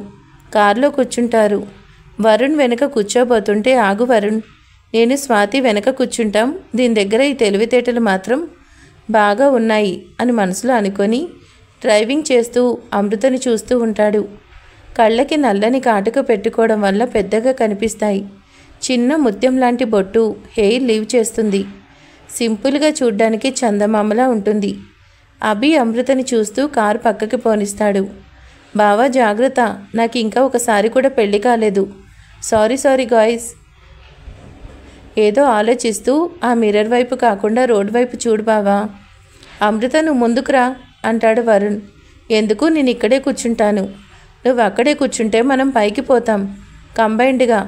కారులో కూర్చుంటారు. వరుణ్ వెనక కూర్చోబోతుంటే ఆగు వరుణ్, నేను స్వాతి వెనక కూర్చుంటాం. దీని దగ్గర ఈ తెలివితేటలు మాత్రం బాగా ఉన్నాయి అని మనసులో అనుకొని డ్రైవింగ్ చేస్తూ అమృతని చూస్తూ ఉంటాడు. కళ్ళకి నల్లని కాటుక పెట్టుకోవడం వల్ల పెద్దగా కనిపిస్తాయి. చిన్న ముత్యం లాంటి బొట్టు, హెయిర్ లీవ్ చేస్తుంది. సింపుల్గా చూడ్డానికి చందమామలా ఉంటుంది. అభి అమృతని చూస్తూ కారు పక్కకి పోనిస్తాడు. బావా జాగ్రత్త, నాకు ఇంకా ఒకసారి కూడా పెళ్లి కాలేదు. Sorry guys. ఏదో ఆలోచిస్తూ ఆ మిర్రర్ వైపు కాకుండా రోడ్ వైపు చూడు బావా. అమృత, నువ్వు ముందుకురా అంటాడు వరుణ్. ఎందుకు, నేను ఇక్కడే కూర్చుంటాను. నువ్వు అక్కడే కూర్చుంటే మనం పైకి పోతాం కంబైన్డ్గా.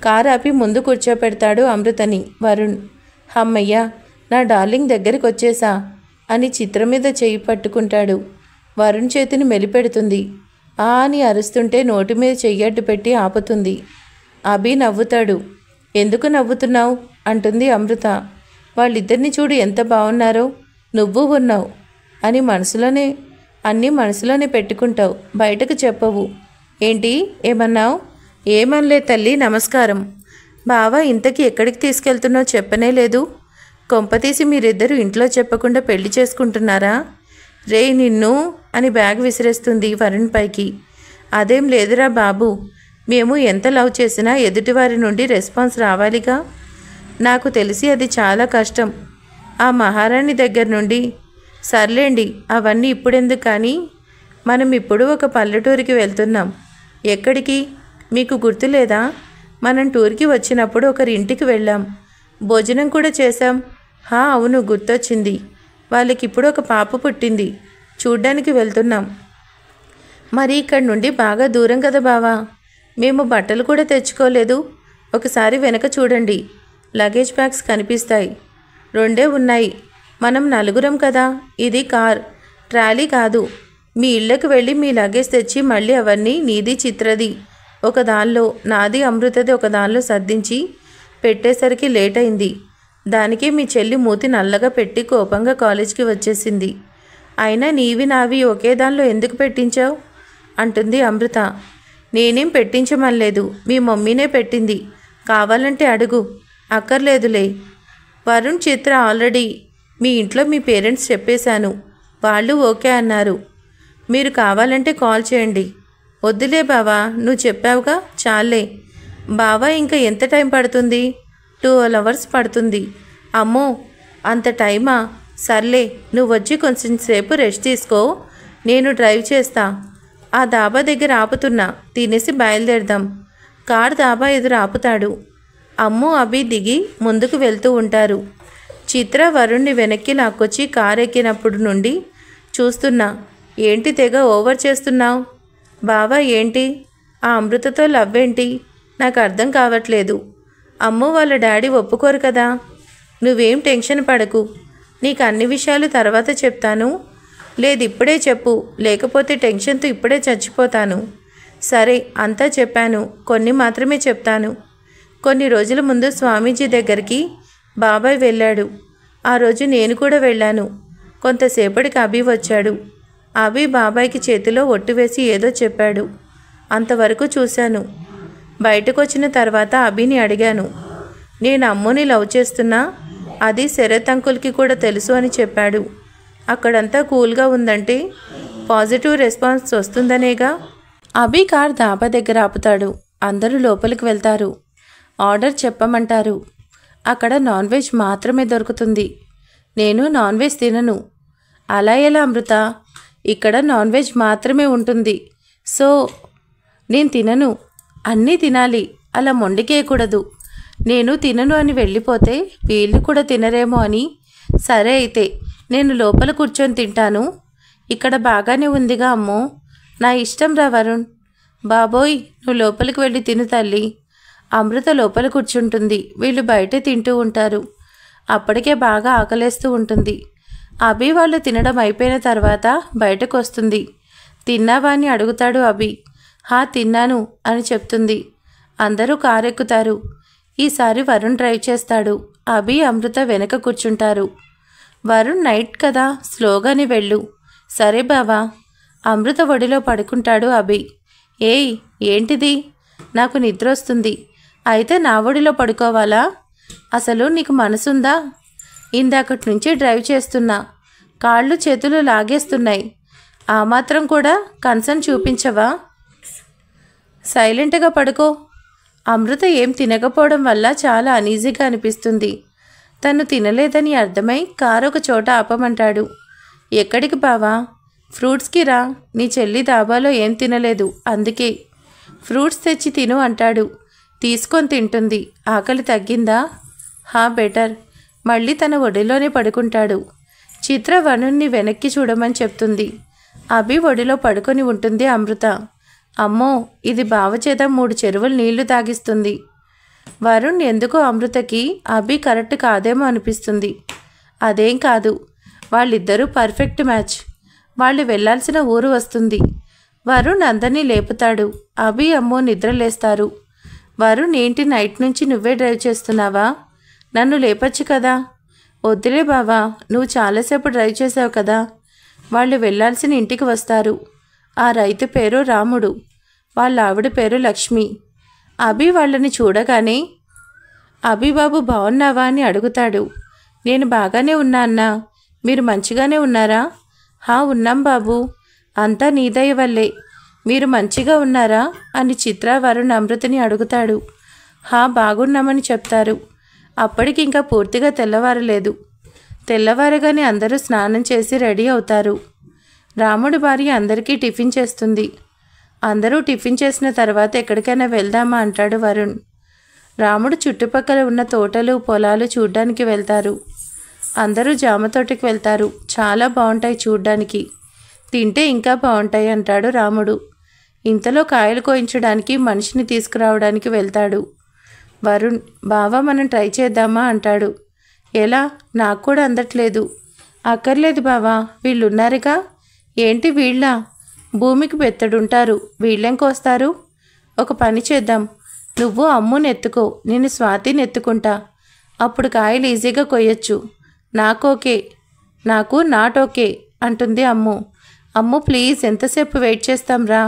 కారు ఆపి ముందు కూర్చోపెడతాడు అమృతని వరుణ్. అమ్మయ్యా, నా డార్లింగ్ దగ్గరికి వచ్చేసా అని చిత్ర మీద చేయి పట్టుకుంటాడు. వరుణ్ చేతిని మెలిపెడుతుంది. అని అరుస్తుంటే నోటి మీద చెయ్యడ్డు పెట్టి ఆపుతుంది. అభి నవ్వుతాడు. ఎందుకు నవ్వుతున్నావు అంటుంది అమృత. వాళ్ళిద్దరిని చూడు ఎంత బాగున్నారో, నువ్వు ఉన్నావు అని అన్నీ మనసులోనే పెట్టుకుంటావు, బయటకు చెప్పవు. ఏంటి ఏమన్నావు? ఏమనలే తల్లి, నమస్కారం. బావా, ఇంతకీ ఎక్కడికి తీసుకెళ్తున్నావు చెప్పనే లేదు. కొంపతీసి మీరిద్దరూ ఇంట్లో చెప్పకుండా పెళ్లి చేసుకుంటున్నారా? రే నిన్ను అని బ్యాగ్ విసిరేస్తుంది వరుణ్ పైకి. అదేం లేదురా బాబు, మేము ఎంత లవ్ చేసినా ఎదుటివారి నుండి రెస్పాన్స్ రావాలిగా. నాకు తెలిసి అది చాలా కష్టం. ఆ మహారాణి దగ్గర నుండి. సర్లేండి, అవన్నీ ఇప్పుడెందుకు కానీ, మనం ఇప్పుడు ఒక పల్లెటూరికి వెళ్తున్నాం. ఎక్కడికి మీకు గుర్తులేదా? మనం టూర్కి వచ్చినప్పుడు ఒకరింటికి వెళ్ళాం, భోజనం కూడా చేశాం. అవును, గుర్తొచ్చింది. వాళ్ళకిప్పుడు ఒక పాప పుట్టింది, చూడ్డానికి వెళ్తున్నాం. మరి ఇక్కడి నుండి బాగా దూరం కదా బావా. మేము బట్టలు కూడా తెచ్చుకోలేదు. ఒకసారి వెనక చూడండి, లగేజ్ బ్యాగ్స్ కనిపిస్తాయి. 2 ఉన్నాయి. మనం 4 కదా. ఇది కార్, ట్రాలీ కాదు. మీ ఇళ్ళకి వెళ్ళి మీ లగేజ్ తెచ్చి మళ్ళీ అవన్నీ నీది చిత్రది ఒక దానిలో, నాది అమృతది ఒక దానిలో సర్దించి పెట్టేసరికి లేట్ అయింది. దానికి మీ చెల్లి మూతి నల్లగా పెట్టి కోపంగా కాలేజ్కి వచ్చేసింది. అయినా నీవి నావి ఒకే దానిలో ఎందుకు పెట్టించావు అంటుంది అమృత. నేనేం పెట్టించమనలేదు, మీ మమ్మీనే పెట్టింది. కావాలంటే అడుగు. అక్కర్లేదులే. వరుణ్, చిత్ర ఆల్రెడీ మీ ఇంట్లో మీ పేరెంట్స్ చెప్పేశాను, వాళ్ళు ఓకే అన్నారు. మీరు కావాలంటే కాల్ చేయండి. వద్దులే బావా, నువ్వు చెప్పావుగా, చాలే. బావా, ఇంకా ఎంత టైం పడుతుంది? 12 hours పడుతుంది. అమ్మో, అంత టైమా? సర్లే, నువ్వు వచ్చి కొంచెం సేపు రెస్ట్ తీసుకో, నేను డ్రైవ్ చేస్తా. ఆ దాబా దగ్గర ఆపుతున్నా, తినేసి బయలుదేరదాం. కార్ దాబా ఎదురు ఆపుతాడు. అమ్ము, అభి దిగి ముందుకు వెళ్తూ ఉంటారు. చిత్ర వరుణ్ణి వెనక్కి లాక్కొచ్చి కారు ఎక్కినప్పుడు నుండి చూస్తున్నా. ఏంటి తెగ ఓవర్ చేస్తున్నావు బావా? ఏంటి ఆ అమృతతో లవ్ ఏంటి? నాకు అర్థం కావట్లేదు. అమ్ము వాళ్ళ డాడీ ఒప్పుకోరు కదా. నువ్వేం టెన్షన్ పడకు, నీకు అన్ని విషయాలు తర్వాత చెప్తాను. లేదు, ఇప్పుడే చెప్పు, లేకపోతే టెన్షన్తో ఇప్పుడే చచ్చిపోతాను. సరే, అంతా చెప్పాను, కొన్ని మాత్రమే చెప్తాను. కొన్ని రోజుల ముందు స్వామీజీ దగ్గరికి బాబాయ్ వెళ్ళాడు. ఆ రోజు నేను కూడా వెళ్ళాను. కొంతసేపటికి అభి వచ్చాడు. అభి బాబాయ్కి చేతిలో ఒట్టు వేసి ఏదో చెప్పాడు. అంతవరకు చూశాను. బయటకు వచ్చిన తర్వాత అభిని అడిగాను, నేను అమ్ముని లవ్ చేస్తున్నా, అది శరత్ అంకుల్కి కూడా తెలుసు అని చెప్పాడు. అక్కడంతా కూల్గా ఉందంటే పాజిటివ్ రెస్పాన్స్ వస్తుందనేగా. అభి కార్ దాబా దగ్గర ఆపుతాడు. అందరూ లోపలికి వెళ్తారు. ఆర్డర్ చెప్పమంటారు. అక్కడ నాన్ వెజ్ మాత్రమే దొరుకుతుంది. నేను నాన్ వెజ్ తినను. అలా ఎలా అమృత? ఇక్కడ నాన్ వెజ్ మాత్రమే ఉంటుంది. సో నేను తినను. అన్నీ తినాలి, అలా మొండికేయకూడదు. నేను తినను అని వెళ్ళిపోతే వీళ్ళు కూడా తినరేమో అని. సరే అయితే నేను లోపల కూర్చొని తింటాను. ఇక్కడ బాగానే ఉందిగా అమ్మో. నా ఇష్టం రా వరుణ్. బాబోయ్, నువ్వు లోపలికి వెళ్ళి తిను తల్లి. అమృత లోపల కూర్చుంటుంది. వీళ్ళు బయటే తింటూ ఉంటారు. అప్పటికే బాగా ఆకలేస్తూ ఉంటుంది. అభి వాళ్ళు తినడం అయిపోయిన తర్వాత బయటకు వస్తుంది. తిన్నావా అని అడుగుతాడు అభి. తిన్నాను అని చెప్తుంది. అందరూ కారెక్కుతారు. ఈసారి వరుణ్ డ్రైవ్ చేస్తాడు. అభి, అమృత వెనక కూర్చుంటారు. వరుణ్ నైట్ కదా, స్లోగానే వెళ్ళు. సరే బావా. అమృత ఒడిలో పడుకుంటాడు అభి. ఏయ్, ఏంటిది? నాకు నిద్ర వస్తుంది. అయితే నా ఒడిలో పడుకోవాలా? అసలు నీకు మనసుందా? ఇందాకటి నుంచి డ్రైవ్ చేస్తున్నా, కాళ్ళు చేతులు లాగేస్తున్నాయి. ఆ మాత్రం కూడా కన్సర్న్ చూపించవా? సైలెంట్గా పడుకో. అమృత ఏం తినకపోవడం వల్ల చాలా అనీజీగా అనిపిస్తుంది. తను తినలేదని అర్థమై కారు ఒక చోట ఆపమంటాడు. ఎక్కడికి బావా? ఫ్రూట్స్కి రా. నీ చెల్లి దాబాలో ఏం తినలేదు, అందుకే. ఫ్రూట్స్ తెచ్చి తిను అంటాడు. తీసుకొని తింటుంది. ఆకలి తగ్గిందా? బెటర్. మళ్ళీ తన ఒడిలోనే పడుకుంటాడు. చిత్ర వరుణ్ణి వెనక్కి చూడమని చెప్తుంది. అభి ఒడిలో పడుకొని ఉంటుంది అమృత. అమ్మో, ఇది బావచేత 3 చెరువులు నీళ్లు తాగిస్తుంది. వరుణ్ ఎందుకో అమృతకి అభి కరెక్ట్ కాదేమో అనిపిస్తుంది. అదేం కాదు, వాళ్ళిద్దరూ పర్ఫెక్ట్ మ్యాచ్. వాళ్ళు వెళ్లాల్సిన ఊరు వస్తుంది. వరుణ్ అందరినీ లేపుతాడు. అభి, అమ్మో నిద్రలేస్తారు. వరుణ్, ఏంటి నైట్ నుంచి నువ్వే డ్రైవ్ చేస్తున్నావా? నన్ను లేపచ్చు కదా. వద్దులే బావా, నువ్వు చాలాసేపు డ్రైవ్ చేసావు కదా. వాళ్ళు వెళ్లాల్సిన ఇంటికి వస్తారు. ఆ రైతు పేరు రాముడు, వాళ్ళ ఆవిడ పేరు లక్ష్మి. అభి వాళ్ళని చూడగానే, అభి బాబు బాగున్నావా అని అడుగుతాడు. నేను బాగానే ఉన్నా అన్నా, మీరు మంచిగానే ఉన్నారా? ఉన్నాం బాబు, అంతా నీ దయ వల్లే. మీరు మంచిగా ఉన్నారా అని చిత్ర వరుణ్ అమృతని అడుగుతాడు. బాగున్నామని చెప్తారు. అప్పటికి ఇంకా పూర్తిగా తెల్లవారలేదు. తెల్లవారగానే అందరూ స్నానం చేసి రెడీ అవుతారు. రాముడి భార్య అందరికీ టిఫిన్ చేస్తుంది. అందరూ టిఫిన్ చేసిన తర్వాత ఎక్కడికైనా వెళ్దామా అంటాడు వరుణ్. రాముడు చుట్టుపక్కల ఉన్న తోటలు పొలాలు చూడ్డానికి వెళ్తారు. అందరూ జామ తోటకి వెళ్తారు. చాలా బాగుంటాయి చూడ్డానికి, తింటే ఇంకా బాగుంటాయి అంటాడు రాముడు. ఇంతలో కాయలు కోయించడానికి మనిషిని తీసుకురావడానికి వెళ్తాడు వరుణ్. బావా మనం ట్రై చేద్దామా అంటాడు. ఎలా? నాకు కూడా అందట్లేదు. అక్కర్లేదు బావా, వీళ్ళున్నారుగా. ఏంటి వీళ్ళ? భూమికి బెత్తడుంటారు, వీళ్ళేం కోస్తారు? ఒక పని చేద్దాం, నువ్వు అమ్ముని ఎత్తుకో, నేను స్వాతిని ఎత్తుకుంటా. అప్పుడు కాయలు ఈజీగా కొయ్యొచ్చు. నాకోకే. నాకు నాట్ ఓకే అంటుంది అమ్ము. అమ్ము ప్లీజ్, ఎంతసేపు వెయిట్ చేస్తాం రా,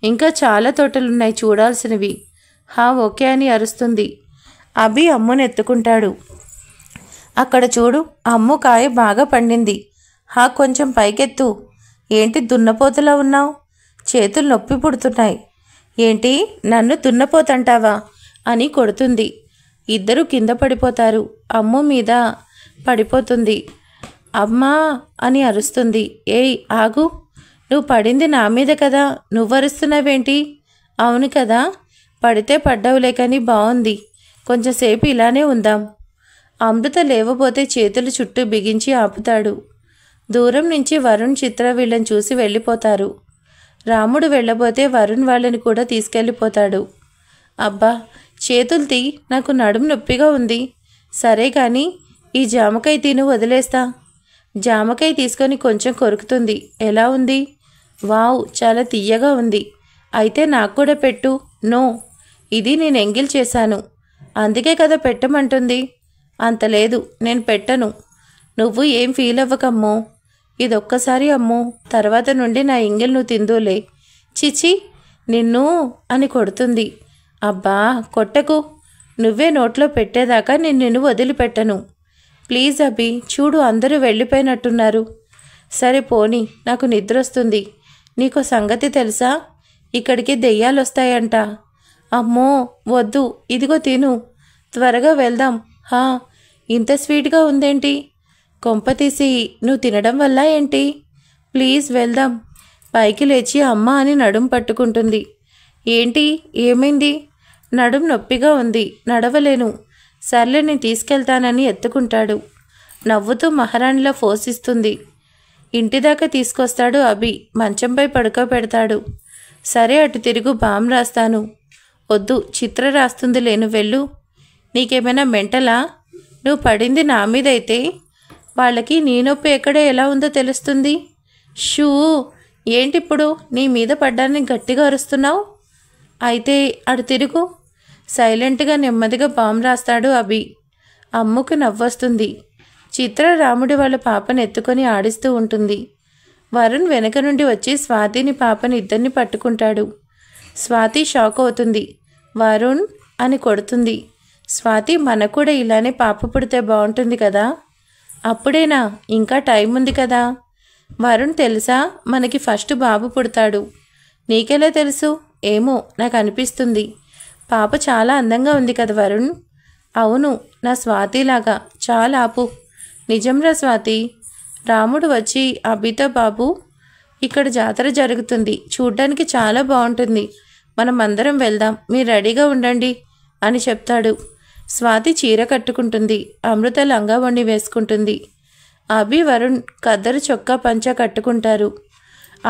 ఇంకా చాలా తోటలున్నాయి చూడాల్సినవి. ఓకే అని అరుస్తుంది. అభి అమ్ముని ఎత్తుకుంటాడు. అక్కడ చూడు, అమ్ము కాయ బాగా పండింది. కొంచెం పైకెత్తు. ఏంటి దున్నపోతలా ఉన్నావు? చేతులు నొప్పి పుడుతున్నాయి. ఏంటి నన్ను దున్నపోతంటావా అని కొడుతుంది. ఇద్దరు కింద పడిపోతారు. అమ్ము మీద పడిపోతుంది. అమ్మా అని అరుస్తుంది. ఏయ్ ఆగు, నువ్వు పడింది నా మీద కదా, నువ్వు అరుస్తున్నావేంటి? అవును కదా, పడితే పడ్డావులే కానీ బాగుంది, కొంచెంసేపు ఇలానే ఉందాం. అమృత లేవబోతే చేతులు చుట్టూ బిగించి ఆపుతాడు. దూరం నుంచి వరుణ్ చిత్ర వీళ్ళని చూసి వెళ్ళిపోతారు. రాముడు వెళ్ళబోతే వరుణ్ వాళ్ళని కూడా తీసుకెళ్ళిపోతాడు. అబ్బా చేతులు తీ, నాకు నడుము నొప్పిగా ఉంది. సరే కానీ ఈ జామకాయ తిను, వదిలేస్తా. జామకాయ తీసుకొని కొంచెం కొరుకుతుంది. ఎలా ఉంది? వావ్, చాలా తియ్యగా ఉంది. అయితే నాకు కూడా పెట్టు. నో, ఇది నేను ఎంగిల్ చేశాను, అందుకే కదా పెట్టమంటుంది. అంత లేదు, నేను పెట్టను. నువ్వు ఏం ఫీల్ అవ్వకమ్మో, ఇదొక్కసారి అమ్మో, తర్వాత నుండి నా ఎంగిల్ నువ్వు తిందులే. చిచి నిన్ను అని కొడుతుంది. అబ్బా కొట్టకు, నువ్వే నోట్లో పెట్టేదాకా నేను నిన్ను వదిలిపెట్టను. ప్లీజ్ అభి, చూడు అందరూ వెళ్ళిపోయినట్టున్నారు. సరే పోనీ, నాకు నిద్ర వస్తుంది. నీకో సంగతి తెలుసా? ఇక్కడికి దెయ్యాలు వస్తాయంట. అమ్మో వద్దు, ఇదిగో తిను, త్వరగా వెళ్దాం. ఇంత స్వీట్గా ఉందేంటి? కొంప తీసి నువ్వు తినడం వల్ల ఏంటి? ప్లీజ్ వెళ్దాం. పైకి లేచి అమ్మ అని నడుం పట్టుకుంటుంది. ఏంటి, ఏమైంది? నడుం నొప్పిగా ఉంది, నడవలేను. సర్లే నేను తీసుకెళ్తానని ఎత్తుకుంటాడు. నవ్వుతూ మహారాణిలా పోషిస్తుంది. ఇంటిదాకా తీసుకొస్తాడు అభి. మంచంపై పడుకోబెడతాడు. సరే అటు తిరుగు, బామ్ రాస్తాను. వద్దు, చిత్ర రాస్తుంది లేను, వెళ్ళు. నీకేమైనా మెంటలా? నువ్వు పడింది నా మీదైతే వాళ్ళకి నీ నొప్పి ఎక్కడ ఎలా ఉందో తెలుస్తుంది. షూ, ఏంటిప్పుడు నీ మీద పడ్డాన్ని గట్టిగా అరుస్తున్నావు? అయితే అటు తిరుగు. సైలెంట్గా నెమ్మదిగా బామ్ రాస్తాడు అభి. అమ్ముకు నవ్వొస్తుంది. చిత్ర రాముడి వాళ్ళ పాపను ఎత్తుకొని ఆడిస్తూ ఉంటుంది. వరుణ్ వెనక నుండి వచ్చి స్వాతిని పాపని ఇద్దరిని పట్టుకుంటాడు. స్వాతి షాక్ అవుతుంది. వరుణ్ అని కొడుతుంది. స్వాతి, మనకు కూడా ఇలానే పాప పుడితే బాగుంటుంది కదా. అప్పుడేనా? ఇంకా టైం ఉంది కదా. వరుణ్ తెలుసా, మనకి ఫస్ట్ బాబు పుడతాడు. నీకెలా తెలుసు? ఏమో, నాకు అనిపిస్తుంది. పాప చాలా అందంగా ఉంది కదా వరుణ్. అవును, నా స్వాతిలాగా. చాలా ఆపు. నిజంరా స్వాతి. రాముడు వచ్చి అభితో, బాబు ఇక్కడ జాతర జరుగుతుంది, చూడ్డానికి చాలా బాగుంటుంది, మనం అందరం వెళ్దాం, మీరు రెడీగా ఉండండి అని చెప్తాడు. స్వాతి చీర కట్టుకుంటుంది. అమృత లంగా వండి వేసుకుంటుంది. అభి వరుణ్ కద్దరు చొక్కా పంచ కట్టుకుంటారు.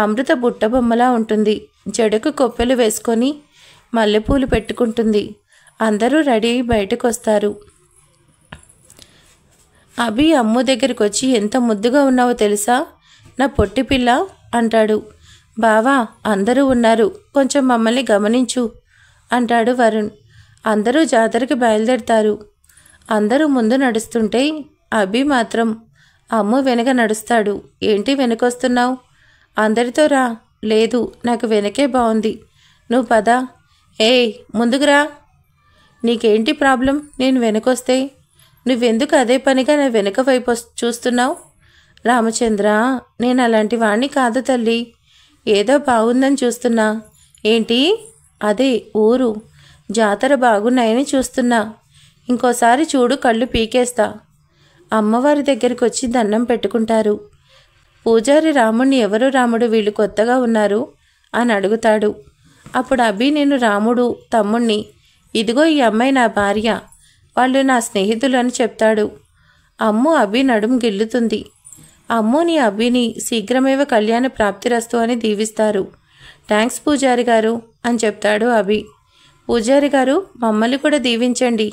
అమృత బుట్టబొమ్మలా ఉంటుంది. జడకు కొప్పెలు వేసుకొని మల్లెపూలు పెట్టుకుంటుంది. అందరూ రెడీ బయటకు వస్తారు. అభి అమ్ము దగ్గరికి వచ్చి, ఎంత ముద్దుగా ఉన్నావో తెలుసా నా పొట్టి పిల్ల అంటాడు. బావా అందరూ ఉన్నారు, కొంచెం మమ్మల్ని గమనించు అంటాడు వరుణ్. అందరూ జాతరకి బయలుదేరుతారు. అందరూ ముందు నడుస్తుంటే అభి మాత్రం అమ్ము వెనక నడుస్తాడు. ఏంటి వెనకొస్తున్నావు? అందరితో రా. లేదు, నాకు వెనకే బాగుంది, నువ్వు పద. ఏయ్ ముందుకురా. నీకేంటి ప్రాబ్లం? నేను వెనకొస్తే నువ్వెందుకు అదే పనిగా నా వెనక వైపు చూస్తున్నావు? రామచంద్ర, నేను అలాంటి వాణ్ణి కాదు తల్లి. ఏదో బాగుందని చూస్తున్నా. ఏంటి? అదే ఊరు జాతర బాగున్నాయని చూస్తున్నా. ఇంకోసారి చూడు, కళ్ళు పీకేస్తా. అమ్మవారి దగ్గరికి వచ్చి దండం పెట్టుకుంటారు. పూజారి రాముణ్ణి, ఎవరు రాముడు, వీళ్ళు కొత్తగా ఉన్నారు అని అడుగుతాడు. అప్పుడు అభి, నేను రాముడు తమ్ముణ్ణి, ఇదిగో ఈ అమ్మాయి నా భార్య, వాళ్ళు నా స్నేహితులు అని చెప్తాడు. అమ్ము అభి నడుం గిల్లుతుంది. అమ్ముని అభిని శీఘ్రమేవ కళ్యాణ ప్రాప్తిరస్తు అని దీవిస్తారు. థ్యాంక్స్ పూజారి గారు అని చెప్తాడు అభి. పూజారి గారు, మమ్మల్ని కూడా దీవించండి,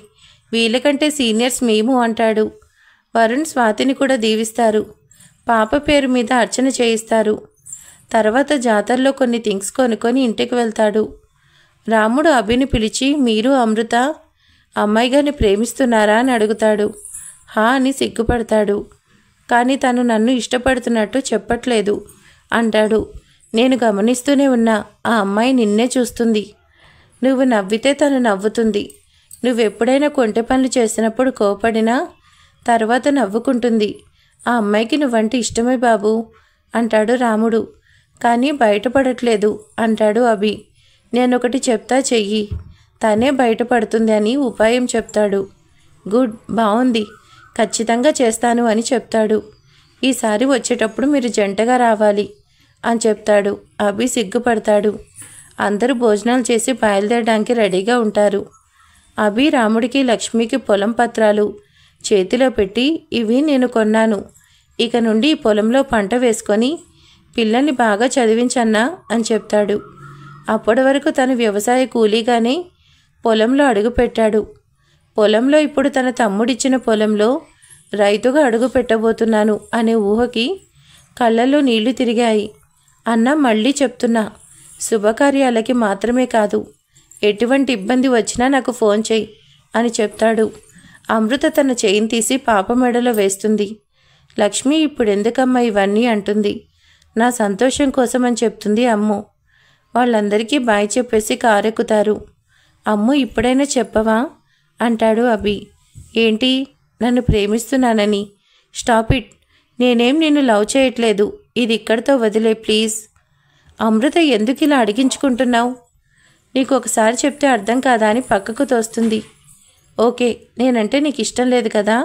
వీళ్ళకంటే సీనియర్స్ మేము అంటాడు. వరుణ్ స్వాతిని కూడా దీవిస్తారు. పాప పేరు మీద అర్చన చేయిస్తారు. తర్వాత జాతరలో కొన్ని థింగ్స్ కొనుక్కొని ఇంటికి వెళ్తాడు. రాముడు అభిని పిలిచి, మీరు అమృత అమ్మాయి గారిని ప్రేమిస్తున్నారా అని అడుగుతాడు. హా అని సిగ్గుపడతాడు. కానీ తను నన్ను ఇష్టపడుతున్నట్టు చెప్పట్లేదు అంటాడు. నేను గమనిస్తూనే ఉన్నా, ఆ అమ్మాయి నిన్నే చూస్తుంది. నువ్వు నవ్వితే తను నవ్వుతుంది. నువ్వెప్పుడైనా కొంటె పనులు చేసినప్పుడు కోపడినా తర్వాత నవ్వుకుంటుంది. ఆ అమ్మాయికి నువ్వంటే ఇష్టమే బాబు అంటాడు రాముడు. కానీ బయటపడట్లేదు అంటాడు అభి. నేనొకటి చెప్తా, చెయ్యి, తనే బయటపడుతుంది అని ఉపాయం చెప్తాడు. గుడ్, బాగుంది, ఖచ్చితంగా చేస్తాను అని చెప్తాడు. ఈసారి వచ్చేటప్పుడు మీరు జంటగా రావాలి అని చెప్తాడు. అభి సిగ్గుపడతాడు. అందరూ భోజనాలు చేసి బయలుదేరడానికి రెడీగా ఉంటారు. అభి రాముడికి లక్ష్మికి పొలం పత్రాలు చేతిలో పెట్టి, ఇవి నేను కొన్నాను, ఇక నుండి ఈ పొలంలో పంట వేసుకొని పిల్లల్ని బాగా చదివించన్నా అని చెప్తాడు. అప్పటి వరకు తను వ్యవసాయ కూలీగానే పొలంలో అడుగుపెట్టాడు. పొలంలో ఇప్పుడు తన తమ్ముడిచ్చిన పొలంలో రైతుగా అడుగు పెట్టబోతున్నాను అనే ఊహకి కళ్ళల్లో నీళ్లు తిరిగాయి. అన్న, మళ్ళీ చెప్తున్నా, శుభకార్యాలకి మాత్రమే కాదు, ఎటువంటి ఇబ్బంది వచ్చినా నాకు ఫోన్ చేయి అని చెప్తాడు. అమృత తన చెయ్యిని తీసి పాప మెడలో వేస్తుంది. లక్ష్మి, ఇప్పుడెందుకమ్మా ఇవన్నీ అంటుంది. నా సంతోషం కోసం అని చెప్తుంది అమ్ము. వాళ్ళందరికీ బాయ్ చెప్పేసి కారెక్కుతారు. అమ్ము, ఇప్పుడైనా చెప్పవా అంటాడు అభి. ఏంటి? నన్ను ప్రేమిస్తున్నానని. స్టాప్ ఇట్, నేనేం నిన్ను లవ్ చేయట్లేదు, ఇది ఇక్కడితో వదిలే ప్లీజ్. అమృత, ఎందుకు ఇలా అడిగించుకుంటున్నావు? నీకు ఒకసారి చెప్తే అర్థం కాదా అని పక్కకు తోస్తుంది. ఓకే, నేనంటే నీకు ఇష్టం లేదు కదా,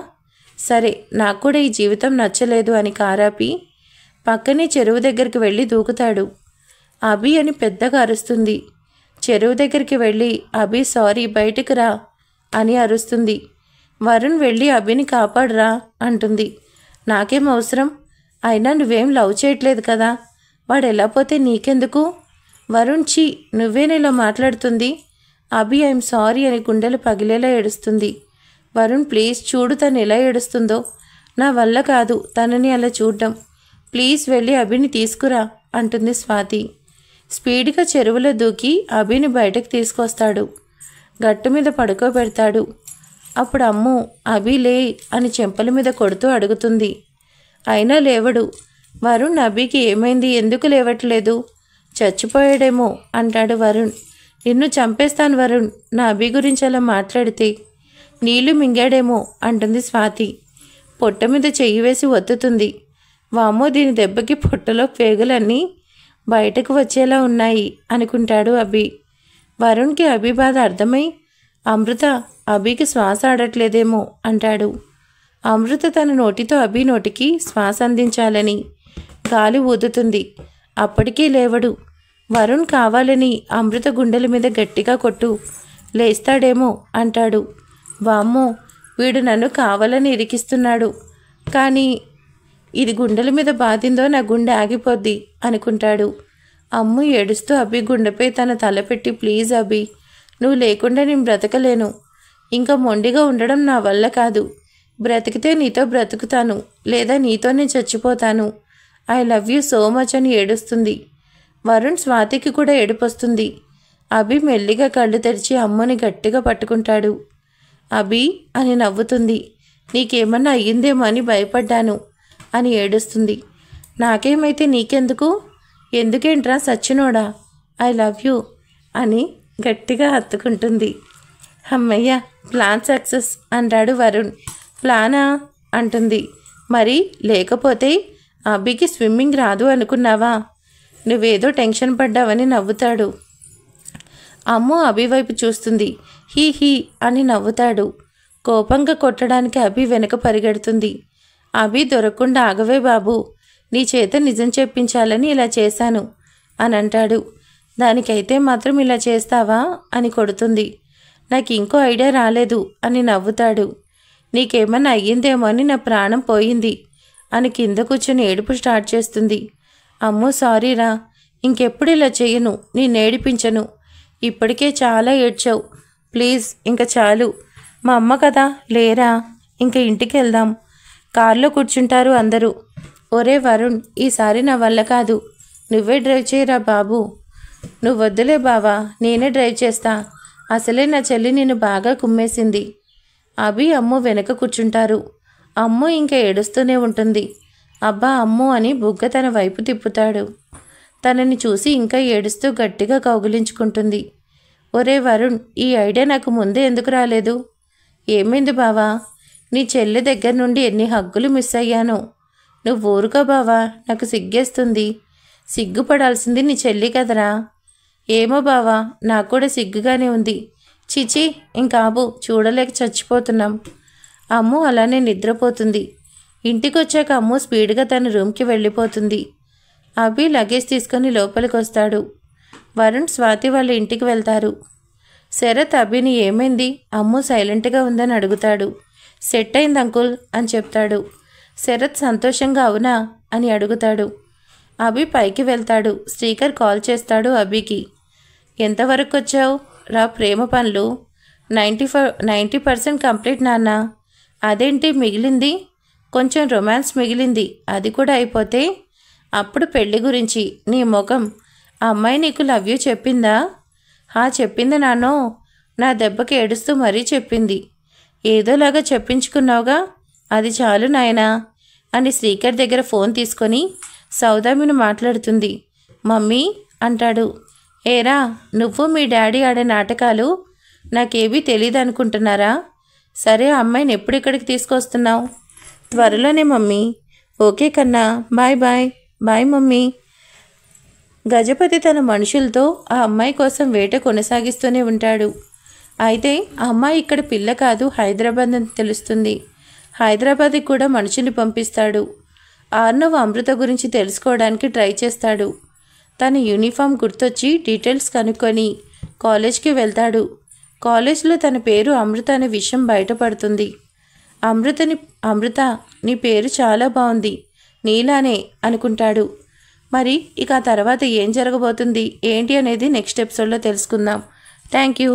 సరే, నాకు కూడా ఈ జీవితం నచ్చలేదు అని కారాపి పక్కనే చెరువు దగ్గరికి వెళ్ళి దూకుతాడు. అభి అని పెద్దగా అరుస్తుంది. చెరువు దగ్గరికి వెళ్ళి, అభి సారీ, బయటికి రా అని అరుస్తుంది. వరుణ్ వెళ్ళి అభిని కాపాడరా అంటుంది. నాకేం అవసరం, అయినా నువ్వేం లవ్ చేయట్లేదు కదా, వాడు ఎలా పోతే నీకెందుకు? వరుణ్, ఛీ, నువ్వేనేలా మాట్లాడుతుంది? అభి ఐఎమ్ సారీ అని గుండెలు పగిలేలా ఏడుస్తుంది. వరుణ్, ప్లీజ్ చూడు తను ఎలా ఏడుస్తుందో, నా వల్ల కాదు తనని అలా చూడ్డం, ప్లీజ్ వెళ్ళి అభిని తీసుకురా అంటుంది స్వాతి. స్పీడ్గా చెరువులో దూకి అభిని బయటకు తీసుకొస్తాడు. గట్టు మీద పడుకోబెడతాడు. అప్పుడు అమ్ము, అభి లే అని చెంపల మీద కొడుతూ అడుగుతుంది. అయినా లేవడు. వరుణ్, అభికి ఏమైంది, ఎందుకు లేవట్లేదు? చచ్చిపోయాడేమో అంటాడు వరుణ్. నిన్ను చంపేస్తాను వరుణ్, నా అభి గురించి అలా మాట్లాడితే. నీళ్లు మింగాడేమో అంటుంది స్వాతి. పొట్ట మీద చెయ్యి వేసి ఒత్తుతుంది. వామ్మో, దీని దెబ్బకి పొట్టలో పేగులన్నీ బయటకు వచ్చేలా ఉన్నాయి అనుకుంటాడు అభి. వరుణ్కి అభి బాధ అర్థమై, అమృత, అభికి శ్వాస ఆడట్లేదేమో అంటాడు. అమృత తన నోటితో అభి నోటికి శ్వాస అందించాలని గాలి ఊదుతుంది. అప్పటికీ లేవడు. వరుణ్ కావాలని అమృత గుండెల మీద గట్టిగా కొట్టు, లేస్తాడేమో అంటాడు. వామ్మో, వీడు నన్ను కావాలని ఇరికిస్తున్నాడు, కానీ ఇది గుండెల మీద బాధిందో నా గుండె ఆగిపోద్ది అనుకుంటాడు. అమ్ము ఏడుస్తూ అభి గుండెపై తన తల పెట్టి, ప్లీజ్ అభి, నువ్వు లేకుండా నేను బ్రతకలేను, ఇంకా మొండిగా ఉండడం నా వల్ల కాదు, బ్రతికితే నీతో బ్రతుకుతాను, లేదా నీతోనే చచ్చిపోతాను, I love you so much అని ఏడుస్తుంది. వరుణ్, స్వాతికి కూడా ఏడుపొస్తుంది. అభి మెల్లిగా కళ్ళు తెరిచి అమ్మని గట్టిగా పట్టుకుంటాడు. అభి అని నవ్వుతుంది. నీకేమన్నా అయ్యిందేమో అని భయపడ్డాను అని ఏడుస్తుంది. నాకేమైతే నీకెందుకు, ఎందుకేంట్రా సచ్చినోడా, ఐ లవ్ యూ అని గట్టిగా హత్తుకుంటుంది. అమ్మయ్య, ప్లాన్ సక్సెస్ అంటాడు వరుణ్. ప్లానా అంటుంది. మరి లేకపోతే అభికి స్విమ్మింగ్ రాదు అనుకున్నావా? నువ్వేదో టెన్షన్ పడ్డావని నవ్వుతాడు. అమ్ము అభి వైపు చూస్తుంది. హీ హీ అని నవ్వుతాడు. కోపంగా కొట్టడానికి అభి వెనక పరిగెడుతుంది. అభి దొరకకుండా ఆగవే బాబు, నీ చేత నిజం చెప్పించాలని ఇలా చేశాను అని అంటాడు. దానికైతే మాత్రం ఇలా చేస్తావా అని కొడుతుంది. నాకు ఇంకో ఐడియా రాలేదు అని నవ్వుతాడు. నీకేమన్నా అయ్యిందేమో అని నా ప్రాణం పోయింది అని కింద కూర్చొని ఏడుపు స్టార్ట్ చేస్తుంది. అమ్మో సారీరా, ఇంకెప్పుడు ఇలా చెయ్యను, నేను ఏడిపించను. ఇప్పటికే చాలా ఏడ్చావు, ప్లీజ్ ఇంకా చాలు. మా అమ్మ కదా, లేరా, ఇంకా ఇంటికి వెళ్దాం. కారులో కూర్చుంటారు అందరూ. ఒరే వరుణ్, ఈసారి నా వల్ల కాదు, నువ్వే డ్రైవ్ చేయరా బాబు. నువ్వు వద్దులే బావా, నేనే డ్రైవ్ చేస్తా. అసలే నా చెల్లి నిన్ను బాగా కుమ్మేసింది. అభి అమ్ము వెనక కూర్చుంటారు. అమ్ము ఇంకా ఏడుస్తూనే ఉంటుంది. అబ్బా అమ్ము అని బుగ్గ తన వైపు తిప్పుతాడు. తనని చూసి ఇంకా ఏడుస్తూ గట్టిగా కౌగిలించుకుంటుంది. ఒరే వరుణ్, ఈ ఐడియా నాకు ముందే ఎందుకు రాలేదు? ఏమైంది బావా? నీ చెల్లి దగ్గర నుండి ఎన్ని హగ్గులు మిస్ అయ్యానో. నువ్వు ఊరుకో బావా, నాకు సిగ్గేస్తుంది. సిగ్గుపడాల్సింది నీ చెల్లి కదరా. ఏమో బావా, నాకు కూడా సిగ్గుగానే ఉంది. చిచి, ఇంకాబు, చూడలేక చచ్చిపోతున్నాం. అమ్ము అలానే నిద్రపోతుంది. ఇంటికొచ్చాక అమ్ము స్పీడ్గా తన రూమ్కి వెళ్ళిపోతుంది. అభి లగేజ్ తీసుకొని లోపలికి వస్తాడు. వరుణ్ స్వాతి వాళ్ళ ఇంటికి వెళ్తారు. శరత్ అభిని ఏమైంది, అమ్ము సైలెంట్గా ఉందని అడుగుతాడు. సెట్ అయింది అంకుల్ అని చెప్తాడు. శరత్ సంతోషంగా అవునా అని అడుగుతాడు. అభి పైకి వెళ్తాడు. శ్రీకర్ కాల్ చేస్తాడు అభికి. ఎంతవరకు వచ్చావు రా ప్రేమ పనులు? 90% కంప్లీట్ నాన్న. అదేంటి మిగిలింది? కొంచెం రొమాన్స్ మిగిలింది, అది కూడా అయిపోతే అప్పుడు పెళ్లి గురించి. నీ ముఖం, ఆ అమ్మాయి నీకు లవ్ యూ చెప్పిందా? చెప్పింది నాన్నో. నా దెబ్బకి ఏడుస్తూ మరీ చెప్పింది. ఏదోలాగా చెప్పించుకున్నావుగా, అది చాలు నాయనా అని శ్రీకర్ దగ్గర ఫోన్ తీసుకొని సౌదామిని మాట్లాడుతుంది. మమ్మీ అంటాడు. ఏరా, నువ్వు మీ డాడీ ఆడే నాటకాలు నాకేవీ తెలియదు అనుకుంటున్నారా? సరే, అమ్మాయిని ఎప్పుడు ఇక్కడికి తీసుకొస్తున్నావు? త్వరలోనే మమ్మీ. ఓకే కన్నా, bye bye. Bye mummy. Gajapati తన మనుషులతో ఆ అమ్మాయి కోసం వేట కొనసాగిస్తూనే ఉంటాడు. అయితే ఆ అమ్మాయి ఇక్కడ పిల్ల కాదు, హైదరాబాద్ అని తెలుస్తుంది. హైదరాబాద్కి కూడా మనుషుల్ని పంపిస్తాడు. ఆర్నవ్ అమృత గురించి తెలుసుకోవడానికి ట్రై చేస్తాడు. తన యూనిఫామ్ గుర్తొచ్చి డీటెయిల్స్ కనుక్కొని కాలేజ్కి వెళ్తాడు. కాలేజ్లో తన పేరు అమృత అనే విషయం బయటపడుతుంది. అమృత, నీ పేరు చాలా బాగుంది, నీలానే అనుకుంటాడు. మరి ఇక ఆ తర్వాత ఏం జరగబోతుంది ఏంటి అనేది నెక్స్ట్ ఎపిసోడ్లో తెలుసుకుందాం. Thank you.